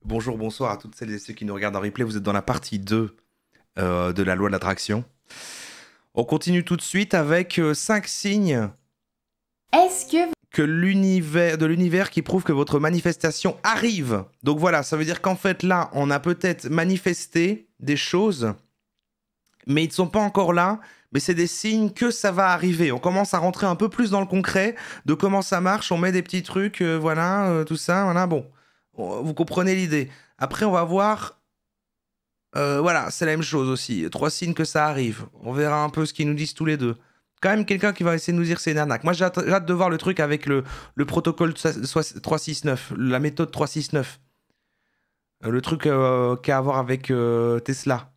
Bonjour, bonsoir à toutes celles et ceux qui nous regardent en replay. Vous êtes dans la partie 2 de la loi de l'attraction. On continue tout de suite avec 5 signes Est-ce que de l'univers qui prouvent que votre manifestation arrive. Donc voilà, ça veut dire qu'en fait là, on a peut-être manifesté des choses, mais ils ne sont pas encore là. Mais c'est des signes que ça va arriver. On commence à rentrer un peu plus dans le concret de comment ça marche. On met des petits trucs, voilà, tout ça, voilà. Bon, vous comprenez l'idée. Après, on va voir. Voilà, c'est la même chose aussi. 3 signes que ça arrive. On verra un peu ce qu'ils nous disent tous les deux. Quand même quelqu'un qui va essayer de nous dire c'est une arnaque. Moi, j'ai hâte de voir le truc avec le protocole 369, la méthode 369. Le truc qu'il y a à voir avec Tesla.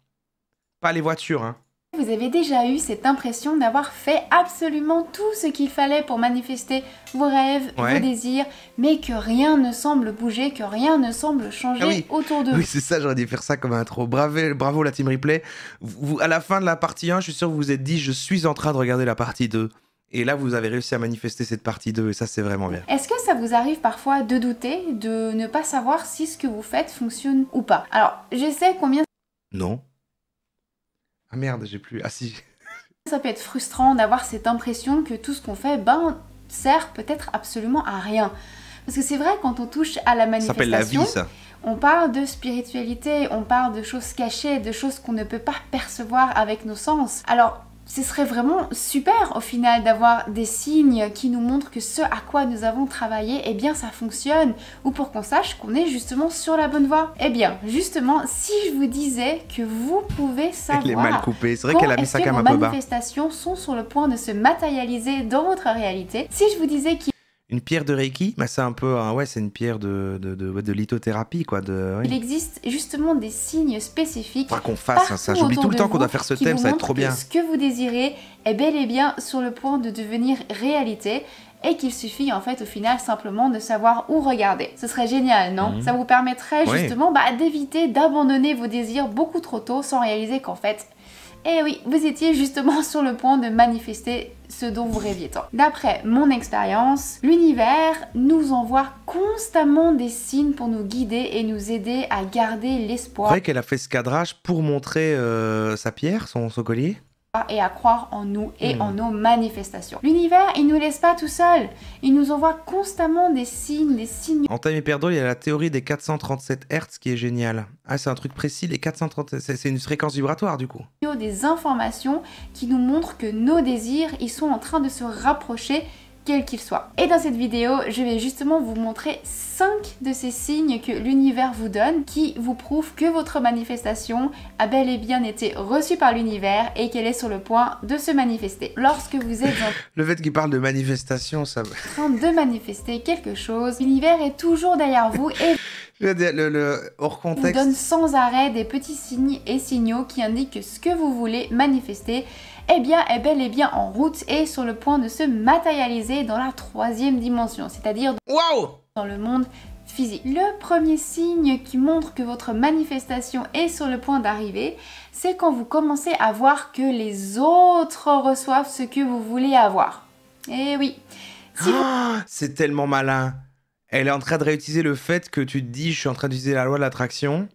Pas les voitures, hein. vous avez déjà eu cette impression d'avoir fait absolument tout ce qu'il fallait pour manifester vos rêves, Ouais. vos désirs, mais que rien ne semble bouger, que rien ne semble changer Ah oui. autour de vous? Oui, c'est ça, j'aurais dû faire ça comme intro. Bravo la team replay. À la fin de la partie 1, je suis sûr que vous vous êtes dit, je suis en train de regarder la partie 2. Et là, vous avez réussi à manifester cette partie 2, et ça, c'est vraiment bien. Est-ce que ça vous arrive parfois de douter, de ne pas savoir si ce que vous faites fonctionne ou pas? Alors, je sais combien Non. Ah merde, j'ai plus... Ah si. ça peut être frustrant d'avoir cette impression que tout ce qu'on fait, sert peut-être absolument à rien. Parce que c'est vrai, quand on touche à la Ça s'appelle la manifestation, vie, ça. on parle de spiritualité, on parle de choses cachées, de choses qu'on ne peut pas percevoir avec nos sens. Alors, ce serait vraiment super au final d'avoir des signes qui nous montrent que ce à quoi nous avons travaillé, eh bien ça fonctionne, ou pour qu'on sache qu'on est justement sur la bonne voie. Eh bien, justement, si je vous disais que vous pouvez savoir Elle est mal coupée. C'est vrai quand qu'elle a mis est-ce sa que cam vos un peu bas. manifestations sont sur le point de se matérialiser dans votre réalité, si je vous disais qu'il Une pierre de Reiki, bah, c'est un peu... ouais, c'est une pierre de lithothérapie, quoi. il existe justement des signes spécifiques Faudra qu'on fasse hein, ça. partout J'oublie tout autour le de temps qu'on vous doit faire ce qui thème, vous ça va être trop montrent que bien. ce que vous désirez est bel et bien sur le point de devenir réalité et qu'il suffit en fait au final simplement de savoir où regarder. Ce serait génial, non? Mhm. Ça vous permettrait Ouais. justement d'éviter d'abandonner vos désirs beaucoup trop tôt sans réaliser qu'en fait, eh oui, vous étiez justement sur le point de manifester ce dont vous rêviez tant. D'après mon expérience, l'univers nous envoie constamment des signes pour nous guider et nous aider à garder Vous l'espoir croyez qu'elle a fait ce cadrage pour montrer sa pierre, son collier? et à croire en nous et en nos manifestations. L'univers, il nous laisse pas tout seul. Il nous envoie constamment des signes En Time et Perdol, il y a la théorie des 437 Hertz qui est géniale. Ah, c'est un truc précis, les 437... C'est une fréquence vibratoire, du coup. des informations qui nous montrent que nos désirs, ils sont en train de se rapprocher quels qu'ils soient. Et dans cette vidéo, je vais justement vous montrer 5 de ces signes que l'univers vous donne qui vous prouvent que votre manifestation a bel et bien été reçue par l'univers et qu'elle est sur le point de se manifester. Lorsque vous êtes en Le fait qu'il parle de manifestation, ça... train de manifester quelque chose, l'univers est toujours derrière vous et Je veux dire, hors vous contexte... donne sans arrêt des petits signes et signaux qui indiquent que ce que vous voulez manifester eh bien, est bel et bien en route et sur le point de se matérialiser dans la 3e dimension, c'est-à-dire Waouh! dans le monde physique. Le premier signe qui montre que votre manifestation est sur le point d'arriver, c'est quand vous commencez à voir que les autres reçoivent ce que vous voulez avoir. Eh oui. Si vous... C'est tellement malin. Elle est en train de réutiliser le fait que tu te dis je suis en train d'utiliser la loi de l'attraction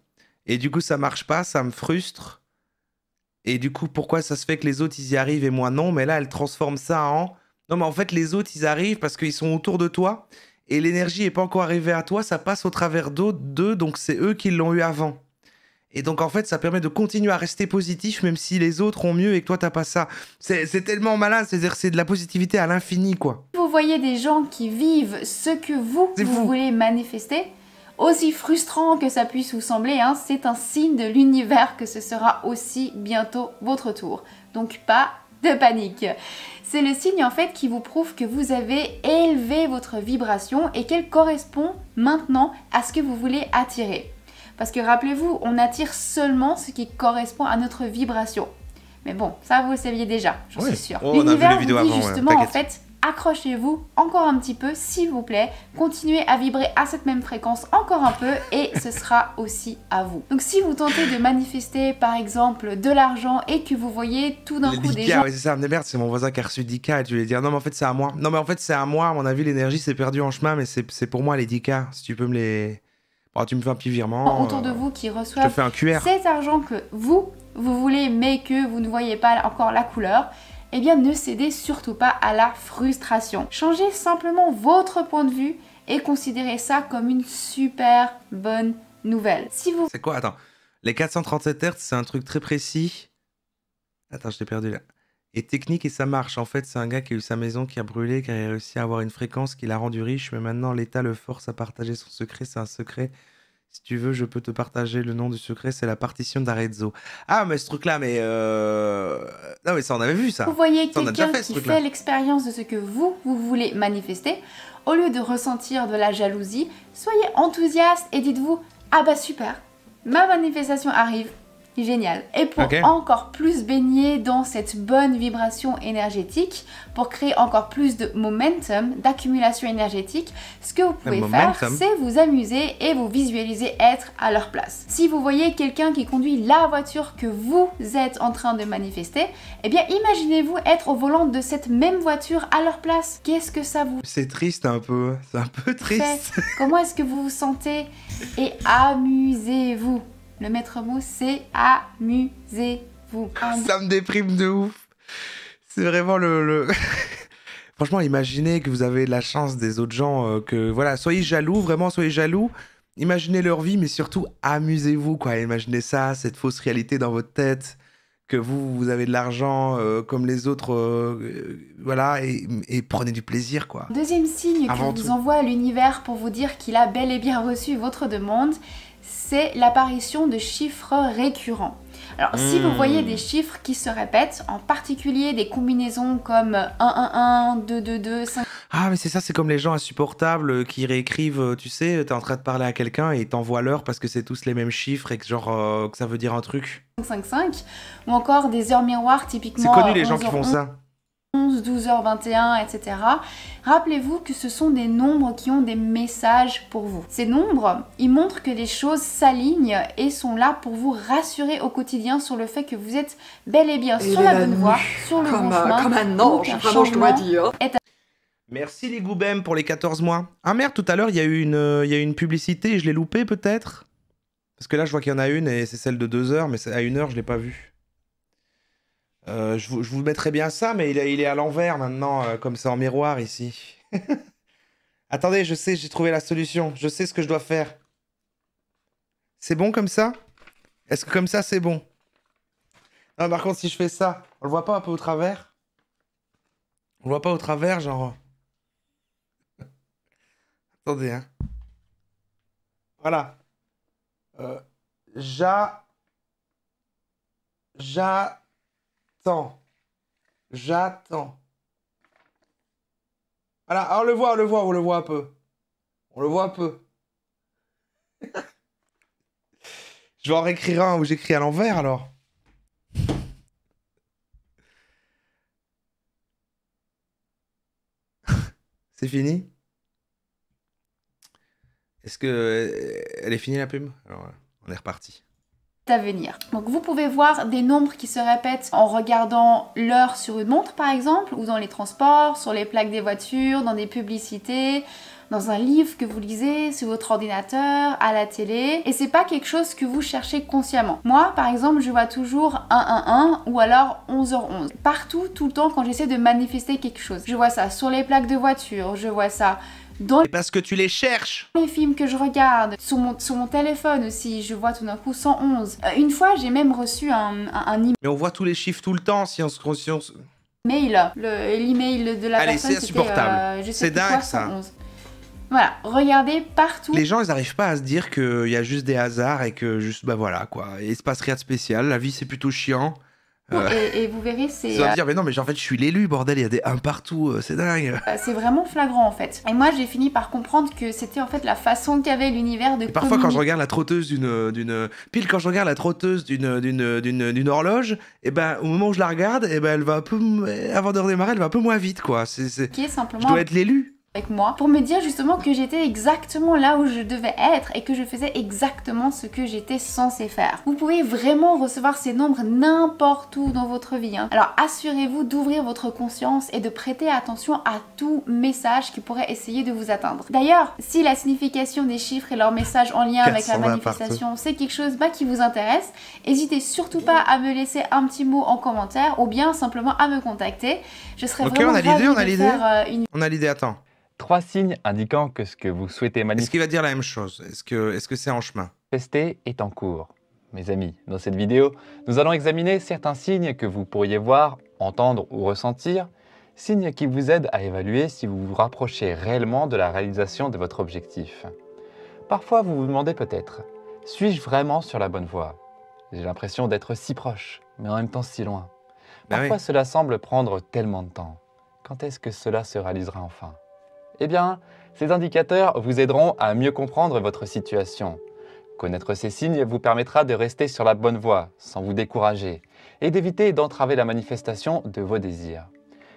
et du coup ça marche pas, ça me frustre. Et du coup pourquoi ça se fait que les autres ils y arrivent et moi non? Mais là elle transforme ça en non mais en fait les autres ils arrivent parce qu'ils sont autour de toi et l'énergie est pas encore arrivée à toi, ça passe au travers d'eux donc c'est eux qui l'ont eu avant. Et donc en fait ça permet de continuer à rester positif même si les autres ont mieux et que toi t'as pas ça. C'est tellement malin, c'est-à-dire c'est de la positivité à l'infini quoi. vous voyez des gens qui vivent ce que vous voulez manifester, aussi frustrant que ça puisse vous sembler, hein, c'est un signe de l'univers que ce sera aussi bientôt votre tour. Donc pas de panique. C'est le signe en fait qui vous prouve que vous avez élevé votre vibration et qu'elle correspond maintenant à ce que vous voulez attirer. Parce que rappelez-vous, on attire seulement ce qui correspond à notre vibration. Mais bon, ça vous le saviez déjà, j'en suis sûre. Oh, on a vu les vidéos vous dit avant, justement en fait, accrochez-vous encore un petit peu s'il vous plaît, continuez à vibrer à cette même fréquence encore un peu et ce sera aussi à vous. Donc si vous tentez de manifester par exemple de l'argent et que vous voyez tout d'un coup des gens... Ouais, c'est ça, mais merde, c'est mon voisin qui a reçu 10K et tu lui dire non mais en fait c'est à moi. Non mais en fait c'est à moi, à mon avis l'énergie s'est perdue en chemin mais c'est pour moi les 10K, si tu peux me les... Oh, tu me fais un petit virement. autour de vous qui Je te reçoivent fais un QR. cet argent que vous voulez, mais que vous ne voyez pas encore la couleur, eh bien ne cédez surtout pas à la frustration. Changez simplement votre point de vue et considérez ça comme une super bonne nouvelle. Si vous... C'est quoi? Attends. Les 437 Hz, c'est un truc très précis. Attends, je t'ai perdu là. Et technique et ça marche. En fait, c'est un gars qui a eu sa maison qui a brûlé, qui a réussi à avoir une fréquence qui l'a rendu riche, mais maintenant l'État le force à partager son secret. C'est un secret. Si tu veux, je peux te partager le nom du secret. C'est la partition d'Arezzo. Ah, mais ce truc-là, mais non, mais ça, on avait vu ça. Vous voyez Ça, on a déjà quelqu'un fait ce qui truc-là. fait l'expérience de ce que vous voulez manifester, au lieu de ressentir de la jalousie, soyez enthousiaste et dites-vous « Ah bah super, ma manifestation arrive, génial !» Et pour Ok. encore plus baigner dans cette bonne vibration énergétique, pour créer encore plus de momentum, d'accumulation énergétique, ce que vous pouvez faire, momentum. c'est vous amuser et vous visualiser être à leur place. Si vous voyez quelqu'un qui conduit la voiture que vous êtes en train de manifester, eh bien imaginez-vous être au volant de cette même voiture à leur place. Qu'est-ce que ça vous C'est triste un peu. C'est un peu triste. fait? Comment est-ce que vous vous sentez? Et amusez-vous. Le maître mot, c'est amusez-vous. Ça me déprime de ouf. C'est vraiment le... Franchement, imaginez que vous avez la chance des autres gens, que voilà, soyez jaloux, vraiment, soyez jaloux. Imaginez leur vie, mais surtout amusez-vous, quoi. Imaginez ça, cette fausse réalité dans votre tête, que vous avez de l'argent comme les autres, voilà, et prenez du plaisir, quoi. Deuxième signe Avant que vous tout. envoie l'univers pour vous dire qu'il a bel et bien reçu votre demande, c'est l'apparition de chiffres récurrents. Alors, si vous voyez des chiffres qui se répètent, en particulier des combinaisons comme 111, 222, 5... Ah, mais c'est ça, c'est comme les gens insupportables qui réécrivent, tu sais, t'es en train de parler à quelqu'un et ils t'envoient l'heure parce que c'est tous les mêmes chiffres et que genre, que ça veut dire un truc. 5, ou encore des heures miroirs C'est typiquement connu les gens qui font 11h11, ça. 12h21, etc. Rappelez-vous que ce sont des nombres qui ont des messages pour vous. Ces nombres, ils montrent que les choses s'alignent et sont là pour vous rassurer au quotidien sur le fait que vous êtes bel et bien sur la bonne voie, sur le bon chemin. Comme un ange, qu'un vraiment, je dois changement dire. Merci les Goubem pour les 14 mois. Ah merde, tout à l'heure, il y a eu une publicité, je l'ai loupée peut-être? Parce que là, je vois qu'il y en a une et c'est celle de 2 heures, mais à 1 heure, je l'ai pas vue. Je vous mettrai bien ça, mais il est à l'envers maintenant, comme ça en miroir ici. Attendez, je sais, j'ai trouvé la solution. Je sais ce que je dois faire. C'est bon comme ça? Est-ce que comme ça, c'est bon? Non, par contre, si je fais ça, on le voit pas un peu au travers? On le voit pas au travers, genre... Attendez, hein. Voilà. J'attends. J'attends. Voilà, ah, on le voit un peu. On le voit un peu. Je vais en réécrire un où j'écris à l'envers alors. C'est fini? Est-ce que elle est finie la pub? Alors, on est reparti. à venir. Donc vous pouvez voir des nombres qui se répètent en regardant l'heure sur une montre par exemple, ou dans les transports, sur les plaques des voitures, dans des publicités, dans un livre que vous lisez, sur votre ordinateur, à la télé, et c'est pas quelque chose que vous cherchez consciemment. Moi par exemple, je vois toujours 111 ou alors 11h11. Partout, tout le temps quand j'essaie de manifester quelque chose. Je vois ça sur les plaques de voiture, je vois ça dans Parce que tu les cherches. les films que je regarde, sur mon téléphone aussi, je vois tout d'un coup 111. Une fois, j'ai même reçu un Mais on voit tous les chiffres tout le temps si on se conscience. email, l'email de la Allez, personne, c'est insupportable. je sais C'est plus quoi, dingue, ça. 111. Voilà, regardez partout. Les gens, ils n'arrivent pas à se dire qu'il y a juste des hasards et que juste, bah voilà, quoi. Et il se passe rien de spécial, la vie c'est plutôt chiant. Et vous verrez, Ils vont dire, mais non, mais en fait, je suis l'élu, bordel, il y a des 1 partout, c'est dingue. c'est vraiment flagrant en fait. Et moi, j'ai fini par comprendre que c'était en fait la façon qu'avait l'univers de Et parfois, quand je communiquer. regarde la trotteuse pile quand je regarde la trotteuse d'une horloge, et ben, au moment où je la regarde, et ben, elle va un peu, avant de redémarrer, elle va un peu moins vite, quoi. Je Simplement dois être l'élu. avec moi pour me dire justement que j'étais exactement là où je devais être et que je faisais exactement ce que j'étais censée faire. Vous pouvez vraiment recevoir ces nombres n'importe où dans votre vie. Alors assurez-vous d'ouvrir votre conscience et de prêter attention à tout message qui pourrait essayer de vous atteindre. D'ailleurs, si la signification des chiffres et leurs messages en lien avec la manifestation, c'est quelque chose qui vous intéresse, n'hésitez surtout pas à me laisser un petit mot en commentaire ou bien simplement à me contacter. Je serais vraiment ravie de faire une... On a l'idée, attends. 3 signes indiquant que ce que vous souhaitez manifester... Est-ce qu'il va dire la même chose? Est-ce que c'est en chemin? ...est en cours. Mes amis, dans cette vidéo, nous allons examiner certains signes que vous pourriez voir, entendre ou ressentir, signes qui vous aident à évaluer si vous vous rapprochez réellement de la réalisation de votre objectif. Parfois, vous vous demandez peut-être, suis-je vraiment sur la bonne voie? J'ai l'impression d'être si proche, mais en même temps si loin. Parfois, cela semble prendre tellement de temps. Quand est-ce que cela se réalisera enfin? Eh bien, ces indicateurs vous aideront à mieux comprendre votre situation. Connaître ces signes vous permettra de rester sur la bonne voie, sans vous décourager, et d'éviter d'entraver la manifestation de vos désirs.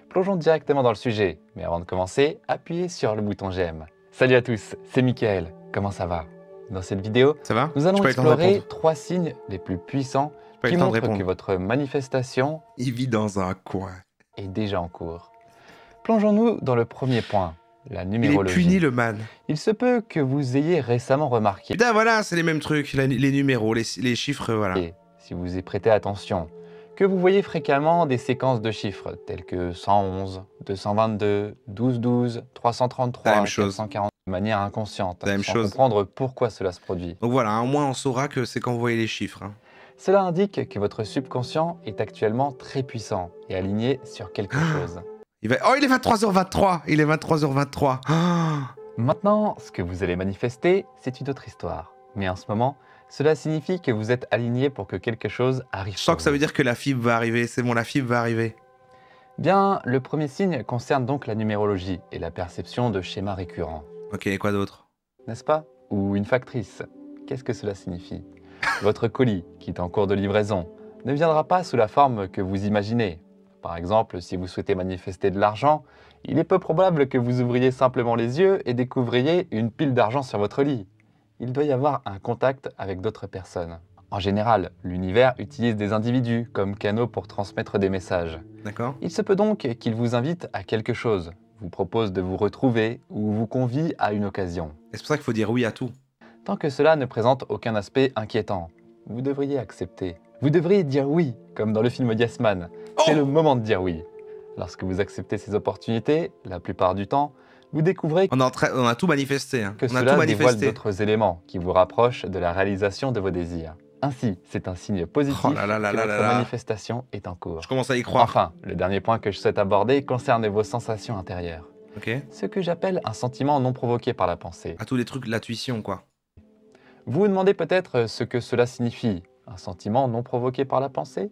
Plongeons directement dans le sujet, mais avant de commencer, appuyez sur le bouton j'aime. Salut à tous, c'est Mickaël, comment ça va? Dans cette vidéo, nous allons explorer 3 signes les plus puissants qui montrent que votre manifestation vit dans un coin. Est déjà en cours. Plongeons-nous dans le premier point. La numérologie. Il est puni, le man. Il se peut que vous ayez récemment remarqué... Putain, voilà, c'est les mêmes trucs, les numéros, les chiffres, voilà. Et si vous y prêtez attention, que vous voyez fréquemment des séquences de chiffres, telles que 111, 222, 1212, 333, 440, de manière inconsciente, sans comprendre pourquoi cela se produit. Donc voilà, au moins on saura que c'est quand vous voyez les chiffres. Cela indique que votre subconscient est actuellement très puissant et aligné sur quelque chose. Oh, il est 23h23. Il est 23h23. Maintenant, ce que vous allez manifester, c'est une autre histoire. Mais en ce moment, cela signifie que vous êtes aligné pour que quelque chose arrive. Je sens que ça veut dire que la fibre va arriver. C'est bon, la fibre va arriver. Bien, le premier signe concerne donc la numérologie et la perception de schémas récurrents. Ok, et quoi d'autre? N'est-ce pas? Ou une factrice. Qu'est-ce que cela signifie? Votre colis, qui est en cours de livraison, ne viendra pas sous la forme que vous imaginez. Par exemple, si vous souhaitez manifester de l'argent, il est peu probable que vous ouvriez simplement les yeux et découvriez une pile d'argent sur votre lit. Il doit y avoir un contact avec d'autres personnes. En général, l'univers utilise des individus comme canaux pour transmettre des messages. D'accord. Il se peut donc qu'il vous invite à quelque chose, vous propose de vous retrouver ou vous convie à une occasion. C'est pour ça qu'il faut dire oui à tout. Tant que cela ne présente aucun aspect inquiétant, vous devriez accepter. Vous devriez dire oui, comme dans le film Yes Man. C'est le moment de dire oui. Lorsque vous acceptez ces opportunités, la plupart du temps, vous découvrez on a tout manifesté. Que cela dévoile d'autres éléments qui vous rapprochent de la réalisation de vos désirs. Ainsi, c'est un signe positif que votre manifestation est en cours. Je commence à y croire. Enfin, le dernier point que je souhaite aborder concerne vos sensations intérieures. Ce que j'appelle un sentiment non provoqué par la pensée. À tous les trucs, l'intuition, quoi. Vous vous demandez peut-être ce que cela signifie, un sentiment non provoqué par la pensée?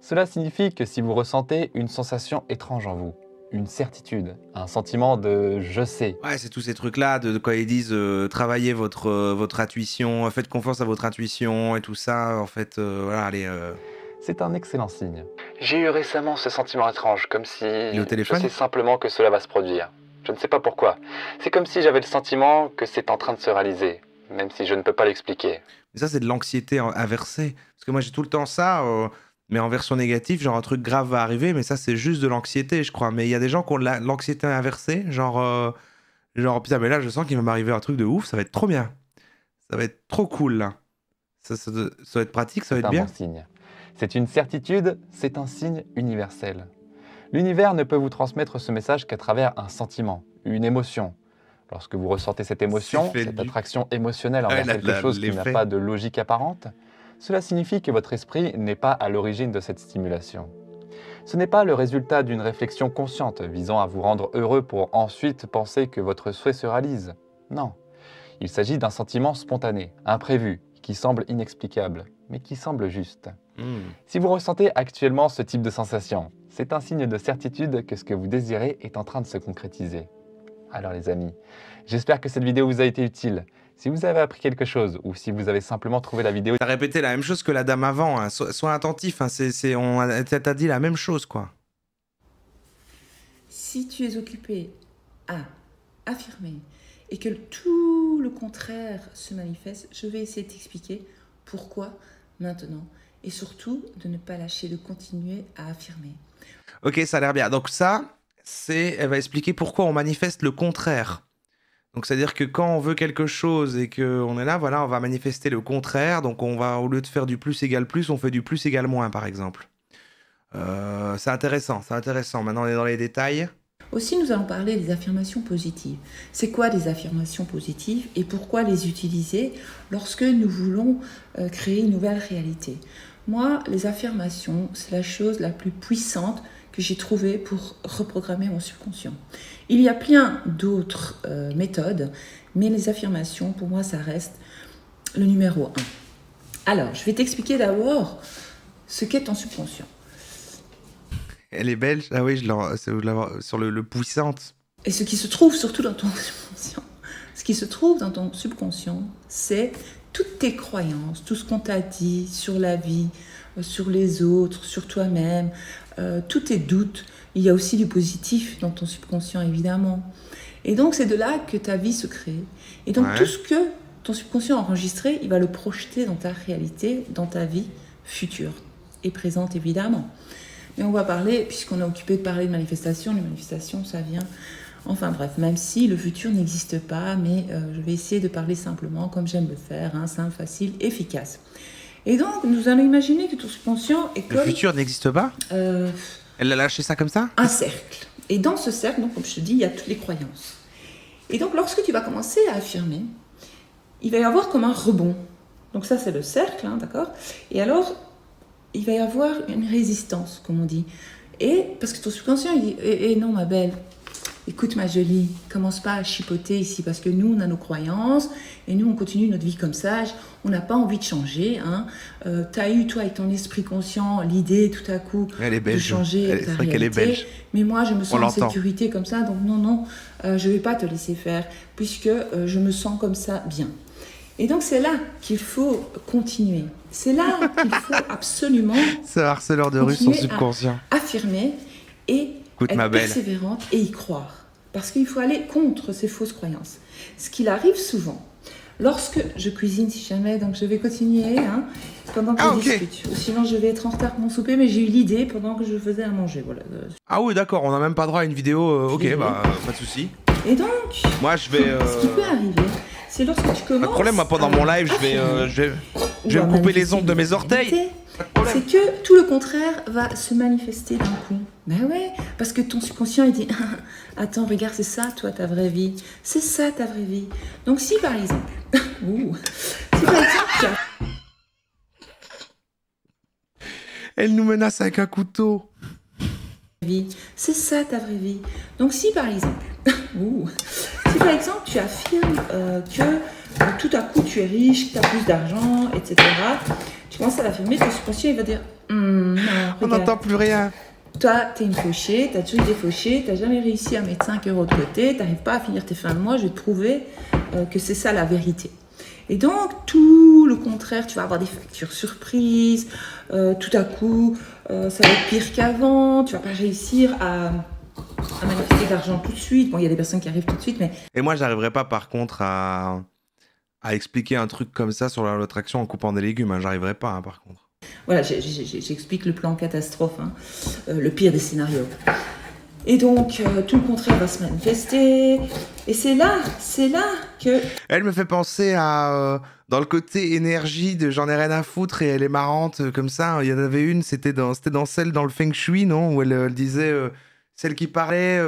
Cela signifie que si vous ressentez une sensation étrange en vous, une certitude, un sentiment de « je sais ». Ouais, c'est tous ces trucs-là, de quand ils disent travaillez votre intuition, faites confiance à votre intuition et tout ça, en fait, voilà, allez... C'est un excellent signe. J'ai eu récemment ce sentiment étrange, comme si au téléphone, je sais simplement que cela va se produire. Je ne sais pas pourquoi. C'est comme si j'avais le sentiment que c'est en train de se réaliser, même si je ne peux pas l'expliquer. Mais ça, c'est de l'anxiété inversée. Parce que moi, j'ai tout le temps ça... mais en version négative, genre un truc grave va arriver, mais ça c'est juste de l'anxiété, je crois. Mais il y a des gens qui ont l'anxiété inversée, genre putain, mais là je sens qu'il va m'arriver un truc de ouf, ça va être trop bien. Ça va être trop cool là. Ça va être pratique, ça va être bien. C'est un bon signe. C'est une certitude, c'est un signe universel. L'univers ne peut vous transmettre ce message qu'à travers un sentiment, une émotion. Lorsque vous ressentez cette émotion, cette attraction émotionnelle envers quelque chose qui n'a pas de logique apparente, cela signifie que votre esprit n'est pas à l'origine de cette stimulation. Ce n'est pas le résultat d'une réflexion consciente visant à vous rendre heureux pour ensuite penser que votre souhait se réalise. Non. Il s'agit d'un sentiment spontané, imprévu, qui semble inexplicable, mais qui semble juste. Si vous ressentez actuellement ce type de sensation, c'est un signe de certitude que ce que vous désirez est en train de se concrétiser. Alors les amis, j'espère que cette vidéo vous a été utile. Si vous avez appris quelque chose ou si vous avez simplement trouvé la vidéo... T'as répété la même chose que la dame avant, hein. Sois attentif, hein. T'as dit la même chose, quoi. Si tu es occupé à affirmer et que tout le contraire se manifeste, je vais essayer de t'expliquer pourquoi maintenant et surtout de ne pas lâcher, de continuer à affirmer. Ok, ça a l'air bien. Donc ça, elle va expliquer pourquoi on manifeste le contraire. Donc c'est-à-dire que quand on veut quelque chose et qu'on est là, voilà, on va manifester le contraire. Donc on va, au lieu de faire du plus égale plus, on fait du plus égale moins, par exemple. C'est intéressant, c'est intéressant. Maintenant, on est dans les détails. Aussi, nous allons parler des affirmations positives. C'est quoi des affirmations positives et pourquoi les utiliser lorsque nous voulons créer une nouvelle réalité? Moi, les affirmations, c'est la chose la plus puissante que j'ai trouvée pour reprogrammer mon subconscient. Il y a plein d'autres méthodes, mais les affirmations, pour moi, ça reste le numéro 1. Alors, je vais t'expliquer d'abord ce qu'est ton subconscient. Elle est belge. Ah oui, sur le puissante. Et ce qui se trouve surtout dans ton subconscient, ce qui se trouve dans ton subconscient, c'est toutes tes croyances, tout ce qu'on t'a dit sur la vie, sur les autres, sur toi-même, tous tes doutes. Il y a aussi du positif dans ton subconscient, évidemment. Et donc, c'est de là que ta vie se crée. Et donc, tout ce que ton subconscient a enregistré, il va le projeter dans ta réalité, dans ta vie future et présente, évidemment. Mais on va parler, puisqu'on est occupé de parler de manifestation, les manifestations, ça vient... Enfin bref, même si le futur n'existe pas, mais je vais essayer de parler simplement, comme j'aime le faire, hein, simple, facile, efficace. Et donc, nous allons imaginer que ton subconscient est comme... Le futur n'existe pas Elle l'a lâché ça comme ça? Un cercle. Et dans ce cercle, donc, comme je te dis, il y a toutes les croyances. Et donc, lorsque tu vas commencer à affirmer, il va y avoir comme un rebond. Donc ça, c'est le cercle, hein, d'accord? Et alors, il va y avoir une résistance, comme on dit. Et parce que ton subconscient, il dit non, ma belle, écoute, ma jolie, commence pas à chipoter ici, parce que nous, on a nos croyances, et nous, on continue notre vie comme ça. On n'a pas envie de changer. Hein. Tu as eu, toi, avec ton esprit conscient, l'idée, tout à coup, de changer ta réalité. Est belge. Mais moi, je me sens en sécurité comme ça, donc non, je ne vais pas te laisser faire, puisque je me sens comme ça bien. Et donc, c'est là qu'il faut continuer. C'est là qu'il faut absolument... Ce harceleur de rue, son subconscient. Affirmer et être persévérante et y croire. Parce qu'il faut aller contre ces fausses croyances. Ce qu'il arrive souvent, lorsque je cuisine, si jamais, donc je vais continuer hein, pendant que je discute. Sinon, je vais être en retard pour mon souper, mais j'ai eu l'idée pendant que je faisais à manger. Voilà. Ah oui, d'accord, on n'a même pas droit à une vidéo. Ok, bah, pas de souci. Et donc, moi, je vais... ce qui peut arriver, c'est lorsque tu commences... Pas de problème, moi, pendant mon live, je vais me couper les ongles de mes orteils. C'est que tout le contraire va se manifester d'un coup. Ben ouais, parce que ton subconscient, il dit « Attends, regarde, c'est ça, toi, ta vraie vie. C'est ça, ta vraie vie. » Donc, si par exemple... si par exemple... Elle nous menace avec un couteau. C'est ça, ta vraie vie. Donc, si par exemple... si par exemple, tu affirmes que tout à coup, tu es riche, que tu as plus d'argent, etc., tu commences à l'affirmer, ton subconscient, il va dire non, on n'entend plus rien. Toi, t'es une fauchée, t'as toujours été fauchée, t'as jamais réussi à mettre 5 € de côté, t'arrives pas à finir tes fins de mois, je vais te prouver que c'est ça la vérité. Et donc, tout le contraire, tu vas avoir des factures surprises, tout à coup, ça va être pire qu'avant, tu vas pas réussir à manifester de l'argent tout de suite. Bon, il y a des personnes qui arrivent tout de suite, mais... Et moi, j'arriverai pas, par contre, à expliquer un truc comme ça sur la loi d'attraction en coupant des légumes. Hein. J'arriverai pas, hein, par contre. Voilà, j'explique le plan catastrophe, hein, le pire des scénarios. Et donc, tout le contraire va se manifester. Et c'est là que... Elle me fait penser à... dans le côté énergie de j'en ai rien à foutre et elle est marrante comme ça. Il y en avait une, c'était dans celle dans le Feng Shui, non? Où elle disait... celle qui parlait,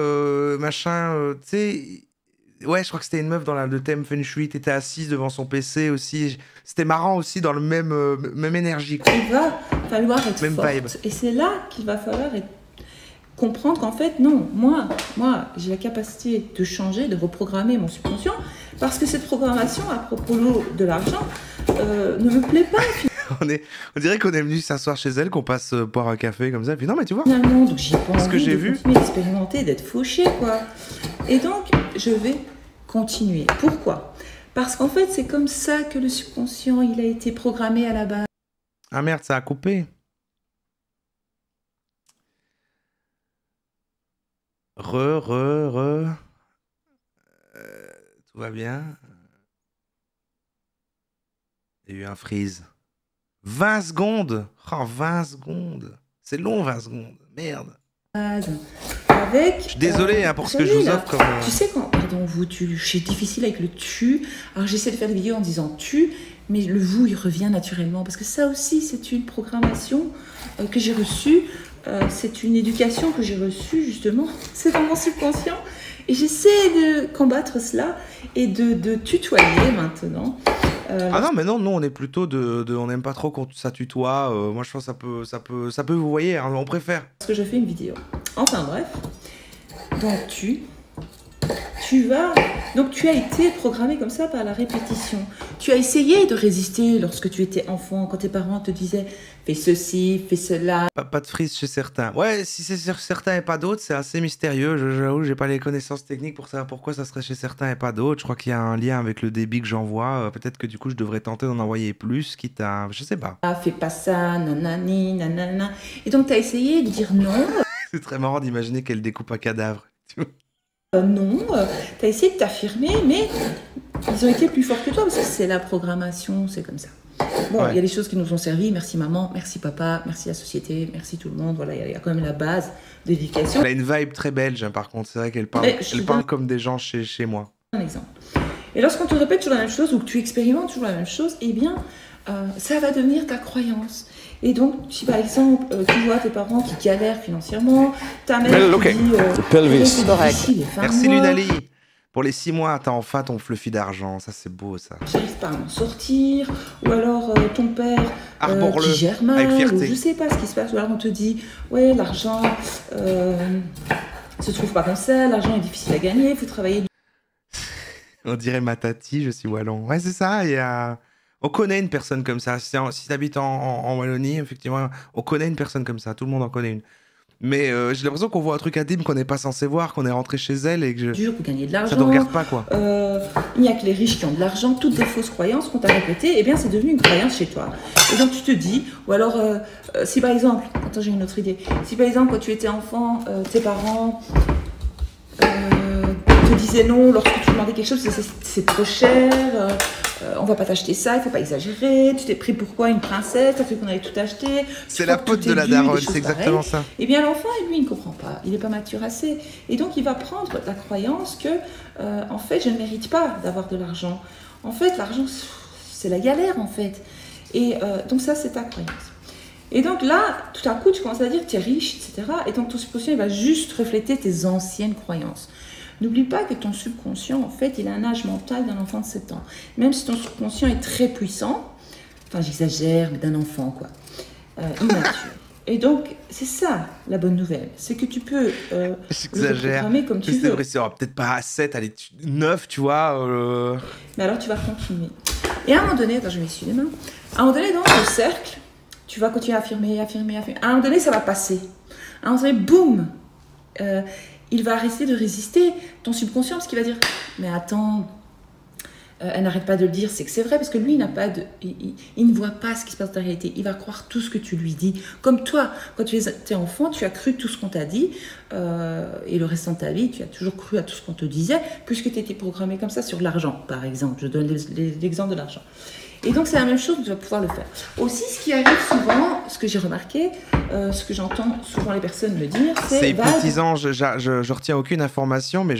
machin, tu sais... Ouais, je crois que c'était une meuf dans le thème Feng Shui. T'étais assise devant son PC aussi. C'était marrant aussi dans le même énergie. Quoi. Il va falloir être même forte. Vibe. Et c'est là qu'il va falloir comprendre qu'en fait, non, moi j'ai la capacité de changer, de reprogrammer mon subconscient, parce que cette programmation à propos de l'argent ne me plaît pas. On dirait qu'on est venu s'asseoir chez elle, qu'on passe boire un café comme ça. Et puis non, mais tu vois. Finalement, donc j'ai pas ce que j'ai vu, continuer d'expérimenter, d'être fauché, quoi. Et donc, je vais continuer. Pourquoi? Parce qu'en fait, c'est comme ça que le subconscient, il a été programmé à la base. Ah merde, ça a coupé. Tout va bien. Il y a eu un freeze. 20 secondes. Oh, 20 secondes. C'est long, 20 secondes. Merde. Avec, Je suis désolé pour ce que je vous offre comme... Tu sais quand, pardon, je suis difficile avec le tu. Alors j'essaie de faire des vidéos en disant tu, mais le vous il revient naturellement parce que ça aussi c'est une programmation que j'ai reçue, c'est une éducation que j'ai reçue justement, c'est dans mon subconscient et j'essaie de combattre cela et de tutoyer maintenant. Ah non, mais non, nous on est plutôt on n'aime pas trop quand ça tutoie. Moi je pense que ça peut, vous voyez, hein, on préfère. Parce que je fais une vidéo. Enfin bref, donc tu vas, donc tu as été programmé comme ça par la répétition. Tu as essayé de résister lorsque tu étais enfant, quand tes parents te disaient fais ceci, fais cela. Pas de freeze chez certains. Ouais, si c'est sur certains et pas d'autres, c'est assez mystérieux. J'avoue, j'ai pas les connaissances techniques pour savoir pourquoi ça serait chez certains et pas d'autres. Je crois qu'il y a un lien avec le débit que j'envoie. Peut-être que du coup, je devrais tenter d'en envoyer plus, quitte à... Je sais pas. Ah, fais pas ça, nanani, nanana. Et donc, tu as essayé de dire non. C'est très marrant d'imaginer qu'elle découpe un cadavre. Non, tu as essayé de t'affirmer, mais ils ont été plus forts que toi, parce que c'est la programmation, c'est comme ça. Bon, il y a des choses qui nous ont servi, merci maman, merci papa, merci la société, merci tout le monde, voilà, il y a quand même la base d'éducation. Elle a une vibe très belge, hein, par contre, c'est vrai qu'elle parle comme des gens chez moi. Un exemple. Et lorsqu'on te répète toujours la même chose, ou que tu expérimentes toujours la même chose, eh bien, ça va devenir ta croyance. Et donc, si par exemple, tu vois tes parents qui galèrent financièrement, ta mère qui dit pelvis, correct. Merci Lunali. Pour les 6 mois, t'as enfin ton fluffy d'argent. Ça, c'est beau, ça. J'arrive pas à m'en sortir. Ou alors, ton père qui gère mal. Avec fierté. Ou je sais pas ce qui se passe. Ou alors, on te dit, ouais, l'argent se trouve pas comme ça. L'argent est difficile à gagner. Il faut travailler. On dirait ma tati, je suis wallon. Ouais, c'est ça. On connaît une personne comme ça. Si t'habites en Wallonie, effectivement, on connaît une personne comme ça. Tout le monde en connaît une. Mais j'ai l'impression qu'on voit un truc intime qu'on n'est pas censé voir, qu'on est rentré chez elle et que dur pour gagner de l'argent. Ça ne regarde pas, quoi. Il n'y a que les riches qui ont de l'argent. Toutes les fausses croyances qu'on t'a répétées, eh bien, c'est devenu une croyance chez toi. Et donc, tu te dis, ou alors, si par exemple, attends, j'ai une autre idée. Si par exemple, quand tu étais enfant, tes parents te disaient non lorsque tu demandais quelque chose, c'est trop cher. On va pas t'acheter ça, il faut pas exagérer, tu t'es pris pourquoi une princesse, t'as cru qu'on allait tout acheter. C'est la faute de la daronne, c'est exactement ça. Eh bien l'enfant, lui, il ne comprend pas, il n'est pas mature assez. Et donc il va prendre la croyance que, en fait, je ne mérite pas d'avoir de l'argent. En fait, l'argent, c'est la galère, en fait. Et donc ça, c'est ta croyance. Et donc là, tout à coup, tu commences à dire que tu es riche, etc. Et donc ton subconscient, il va juste refléter tes anciennes croyances. N'oublie pas que ton subconscient, en fait, il a un âge mental d'un enfant de 7 ans. Même si ton subconscient est très puissant, enfin j'exagère, mais d'un enfant, quoi, immature. Et donc, c'est ça, la bonne nouvelle. C'est que tu peux le programmer comme tu veux. C'est vrai, c'est peut-être pas à 7, allez, 9, tu vois. Mais alors, tu vas continuer. Et à un moment donné, attends, je m'essuie les mains. À un moment donné, dans le cercle, tu vas continuer à affirmer. À un moment donné, ça va passer. À un moment donné, boum, il va arrêter de résister, ton subconscient, parce qu'il va dire « Mais attends, elle n'arrête pas de le dire, c'est que c'est vrai, parce que lui, il ne voit pas ce qui se passe dans la réalité. Il va croire tout ce que tu lui dis. Comme toi, quand tu étais enfant, tu as cru tout ce qu'on t'a dit, et le restant de ta vie, tu as toujours cru à tout ce qu'on te disait, puisque tu étais programmé comme ça sur l'argent, par exemple. Je donne l'exemple de l'argent. Et donc, c'est la même chose que tu vas pouvoir le faire. Aussi, ce qui arrive souvent, ce que j'ai remarqué, ce que j'entends souvent les personnes me dire, c'est hypnotisant, je retiens aucune information, mais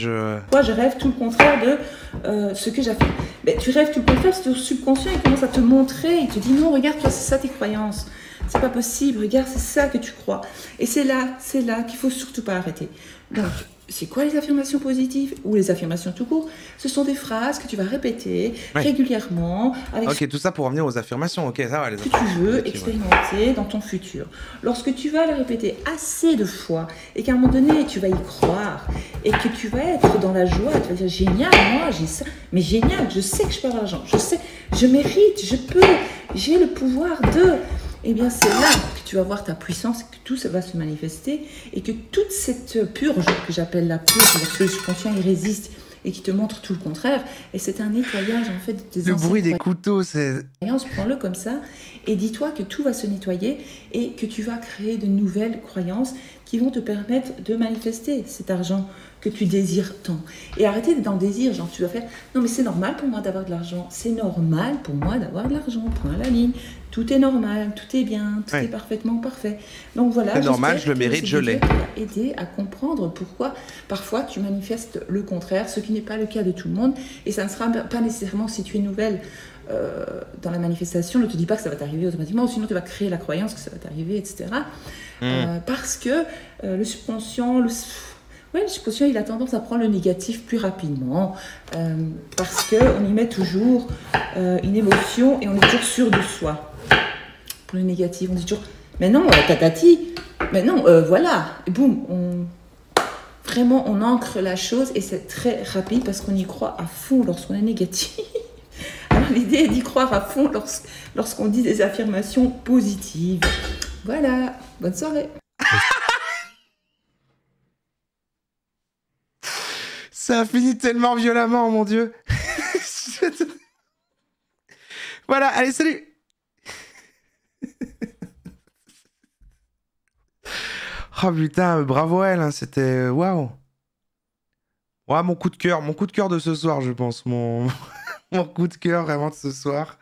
Moi, je rêve tout le contraire de ce que j'affirme. Mais tu rêves tout le contraire parce que ton subconscient, il commence à te montrer, il te dit non, regarde, toi, c'est ça tes croyances. C'est pas possible, regarde, c'est ça que tu crois. Et c'est là qu'il faut surtout pas arrêter. Donc, c'est quoi les affirmations positives ou les affirmations tout court? Ce sont des phrases que tu vas répéter régulièrement. Ok, tout ça pour revenir aux affirmations. Ok, ça va. Les que tu veux expérimenter dans ton futur. Lorsque tu vas le répéter assez de fois et qu'à un moment donné, tu vas y croire et que tu vas être dans la joie, tu vas dire génial, moi j'ai ça, mais génial, je sais que je peux avoir l'argent, je sais, je mérite, je peux, j'ai le pouvoir de... Eh bien, c'est là que tu vas voir ta puissance, que tout ça va se manifester et que toute cette purge, que j'appelle la purge, parce que le subconscient, il résiste et qui te montre tout le contraire. Et c'est un nettoyage, en fait, des le bruit des couteaux, c'est... Prends-le comme ça et dis-toi que tout va se nettoyer et que tu vas créer de nouvelles croyances qui vont te permettre de manifester cet argent que tu désires tant. Et arrêtez d'être dans le désir, genre tu vas faire, non mais c'est normal pour moi d'avoir de l'argent, c'est normal pour moi d'avoir de l'argent, point à la ligne, tout est normal, tout est bien, tout est parfaitement parfait. Donc voilà, c'est normal, je le mérite, je l'ai. Ça va aider à comprendre pourquoi parfois tu manifestes le contraire, ce qui n'est pas le cas de tout le monde, et ça ne sera pas nécessairement si tu es nouvelle dans la manifestation, ne te dis pas que ça va t'arriver automatiquement, sinon tu vas créer la croyance que ça va t'arriver, etc. Parce que le subconscient, le subconscient, il a tendance à prendre le négatif plus rapidement, parce qu'on y met toujours une émotion et on est toujours sûr de soi. Pour le négatif, on dit toujours, mais non, tatati, mais non, voilà, et boum, vraiment, on ancre la chose et c'est très rapide parce qu'on y croit à fond lorsqu'on est négatif. Alors l'idée est d'y croire à fond lorsqu'on dit des affirmations positives. Voilà, bonne soirée. Ça a fini tellement violemment, mon Dieu. Voilà, allez, salut. Oh putain, bravo elle, hein, c'était waouh. Ouais, mon coup de cœur de ce soir, je pense, mon coup de cœur vraiment de ce soir.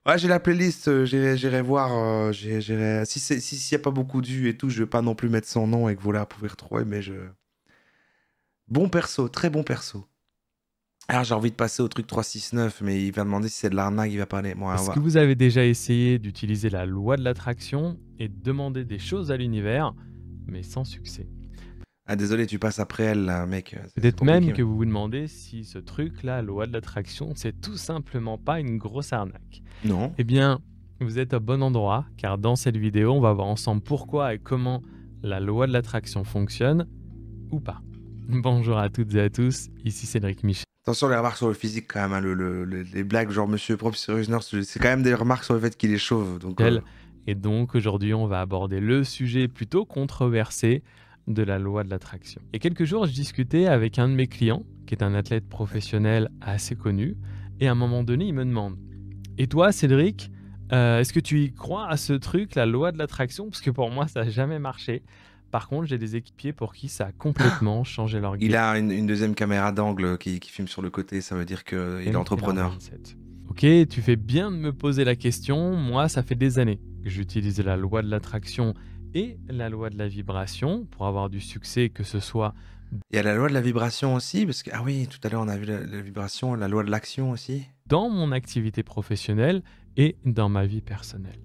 Ouais, j'ai la playlist, j'irai voir, j'irai... S'il n'y a pas beaucoup de vues et tout, je vais pas non plus mettre son nom et que vous la pouvez retrouver, mais je... Bon perso, très bon perso. Alors j'ai envie de passer au truc 369, mais il va demander si c'est de l'arnaque, il va parler. Bon, Est-ce que vous avez déjà essayé d'utiliser la loi de l'attraction et de demander des choses à l'univers, mais sans succès? Ah désolé, tu passes après elle, là, mec. Peut-être même que vous vous demandez si ce truc-là, la loi de l'attraction, c'est tout simplement pas une grosse arnaque. Non. Eh bien, vous êtes au bon endroit, car dans cette vidéo, on va voir ensemble pourquoi et comment la loi de l'attraction fonctionne, ou pas. Bonjour à toutes et à tous, ici Cédric Michel. Attention les remarques sur le physique quand même, hein, les blagues genre Monsieur Professeur Husner, c'est quand même des remarques sur le fait qu'il est chauve. Donc, Et donc aujourd'hui on va aborder le sujet plutôt controversé de la loi de l'attraction. Il y a quelques jours je discutais avec un de mes clients, qui est un athlète professionnel assez connu, et à un moment donné il me demande « Et toi Cédric, est-ce que tu y crois à ce truc, la loi de l'attraction ?» Parce que pour moi ça n'a jamais marché. Par contre, j'ai des équipiers pour qui ça a complètement changé leur game. Il a une deuxième caméra d'angle qui filme sur le côté, ça veut dire qu'il est entrepreneur. Ok, tu fais bien de me poser la question. Moi, ça fait des années que j'utilise la loi de l'attraction et la loi de la vibration pour avoir du succès, que ce soit... Il y a la loi de la vibration aussi, parce que, ah oui, tout à l'heure on a vu la vibration, la loi de l'action aussi. Dans mon activité professionnelle et dans ma vie personnelle.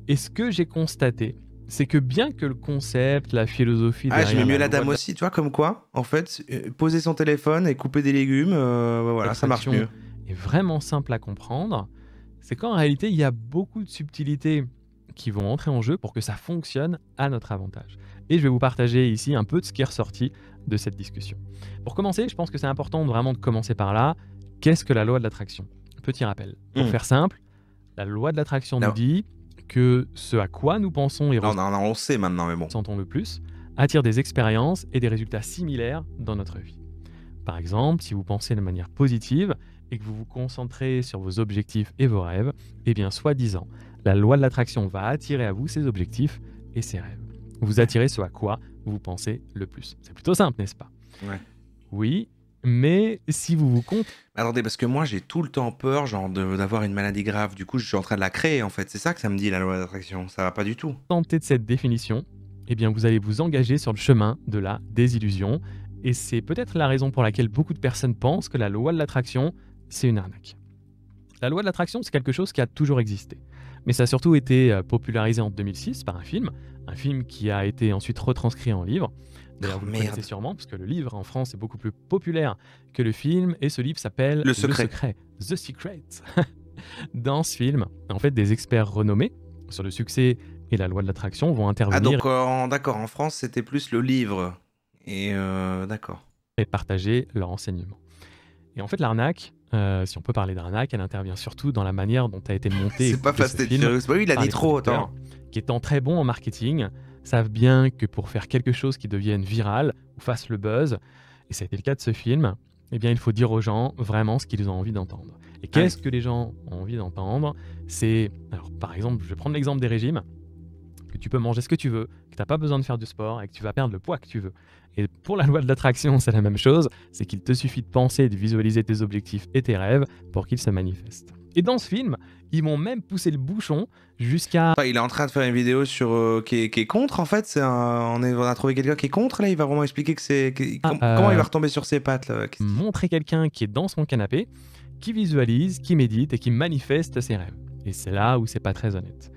Et ce que j'ai constaté, c'est que bien que le concept, la philosophie... Ah, je mets mieux la dame aussi, tu vois, comme quoi, en fait, poser son téléphone et couper des légumes, voilà, ça marche mieux. Est vraiment simple à comprendre, c'est qu'en réalité, il y a beaucoup de subtilités qui vont entrer en jeu pour que ça fonctionne à notre avantage. Et je vais vous partager ici un peu de ce qui est ressorti de cette discussion. Pour commencer, je pense que c'est important vraiment de commencer par là. Qu'est-ce que la loi de l'attraction? Petit rappel. Pour faire simple, la loi de l'attraction nous dit que ce à quoi nous pensons et on sait maintenant, mais bon. Ressentons le plus, attire des expériences et des résultats similaires dans notre vie. Par exemple, si vous pensez de manière positive et que vous vous concentrez sur vos objectifs et vos rêves, eh bien, soi-disant, la loi de l'attraction va attirer à vous ces objectifs et ces rêves. Vous attirez ce à quoi vous pensez le plus. C'est plutôt simple, n'est-ce pas? Ouais. Oui, mais si vous vous comptez... Attendez, parce que moi, j'ai tout le temps peur genre d'avoir une maladie grave. Du coup, je suis en train de la créer, en fait. C'est ça que ça me dit, la loi d'attraction. Ça va pas du tout. Tentez de cette définition, eh bien, vous allez vous engager sur le chemin de la désillusion. Et c'est peut-être la raison pour laquelle beaucoup de personnes pensent que la loi de l'attraction, c'est une arnaque. La loi de l'attraction, c'est quelque chose qui a toujours existé. Mais ça a surtout été popularisé en 2006 par un film qui a été ensuite retranscrit en livre. D'ailleurs, vous le connaissez sûrement, parce que le livre en France est beaucoup plus populaire que le film, et ce livre s'appelle Le Secret. The Secret. Dans ce film, en fait, des experts renommés sur le succès et la loi de l'attraction vont intervenir. Ah donc, d'accord, en France, c'était plus le livre. Et d'accord. Et partager leurs enseignements. Et en fait, l'arnaque, si on peut parler d'arnaque, elle intervient surtout dans la manière dont a été monté. C'est pas Fast and Furious. Oui, il a dit trop, attends. Qui étant très bons en marketing, savent bien que pour faire quelque chose qui devienne viral ou fasse le buzz, et ça a été le cas de ce film, eh bien, il faut dire aux gens vraiment ce qu'ils ont envie d'entendre. Et qu'est-ce que les gens ont envie d'entendre? C'est, alors par exemple, je vais prendre l'exemple des régimes, que tu peux manger ce que tu veux, que tu n'as pas besoin de faire du sport et que tu vas perdre le poids que tu veux. Et pour la loi de l'attraction, c'est la même chose, c'est qu'il te suffit de penser et de visualiser tes objectifs et tes rêves pour qu'ils se manifestent. Et dans ce film, ils m'ont même poussé le bouchon jusqu'à... Enfin, il est en train de faire une vidéo sur qui est contre, en fait. On a trouvé quelqu'un qui est contre, là. Il va vraiment expliquer que c'est... Comment il va retomber sur ses pattes, là. Montrer quelqu'un qui est dans son canapé, qui visualise, qui médite et qui manifeste ses rêves. Et c'est là où c'est pas très honnête.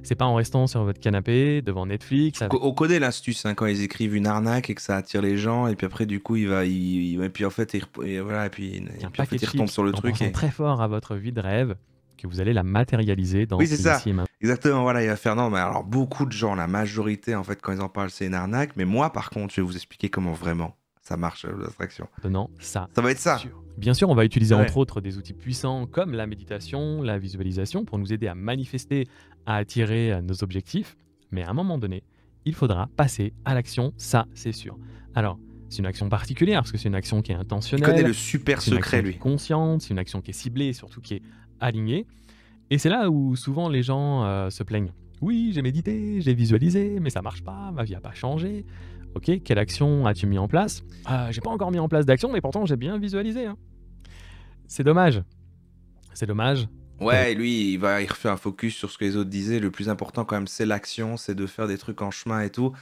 C'est pas en restant sur votre canapé, devant Netflix... On connaît l'astuce, hein, quand ils écrivent une arnaque et que ça attire les gens, et puis après, du coup, et puis en fait, il retombe sur le truc. Et très fort à votre vie de rêve, que vous allez la matérialiser dans... Oui, c'est ça. Exactement, voilà, il va faire... Non, mais alors, beaucoup de gens, la majorité, en fait, quand ils en parlent, c'est une arnaque. Mais moi, par contre, je vais vous expliquer comment vraiment ça marche, l'attraction. Non, ça va être ça. Bien sûr, on va utiliser entre autres des outils puissants comme la méditation, la visualisation, pour nous aider à manifester, à attirer nos objectifs. Mais à un moment donné, il faudra passer à l'action, ça, c'est sûr. Alors, c'est une action particulière, parce que c'est une action qui est intentionnelle. Il connaît le super secret, lui. C'est consciente, c'est une action qui est ciblée, surtout qui est alignée. Et c'est là où souvent les gens se plaignent. Oui, j'ai médité, j'ai visualisé, mais ça marche pas, ma vie n'a pas changé. Ok, quelle action as-tu mis en place? J'ai pas encore mis en place d'action, mais pourtant j'ai bien visualisé. Hein. C'est dommage. C'est dommage. Ouais, lui, il refait un focus sur ce que les autres disaient. Le plus important, quand même, c'est l'action, c'est de faire des trucs en chemin et tout.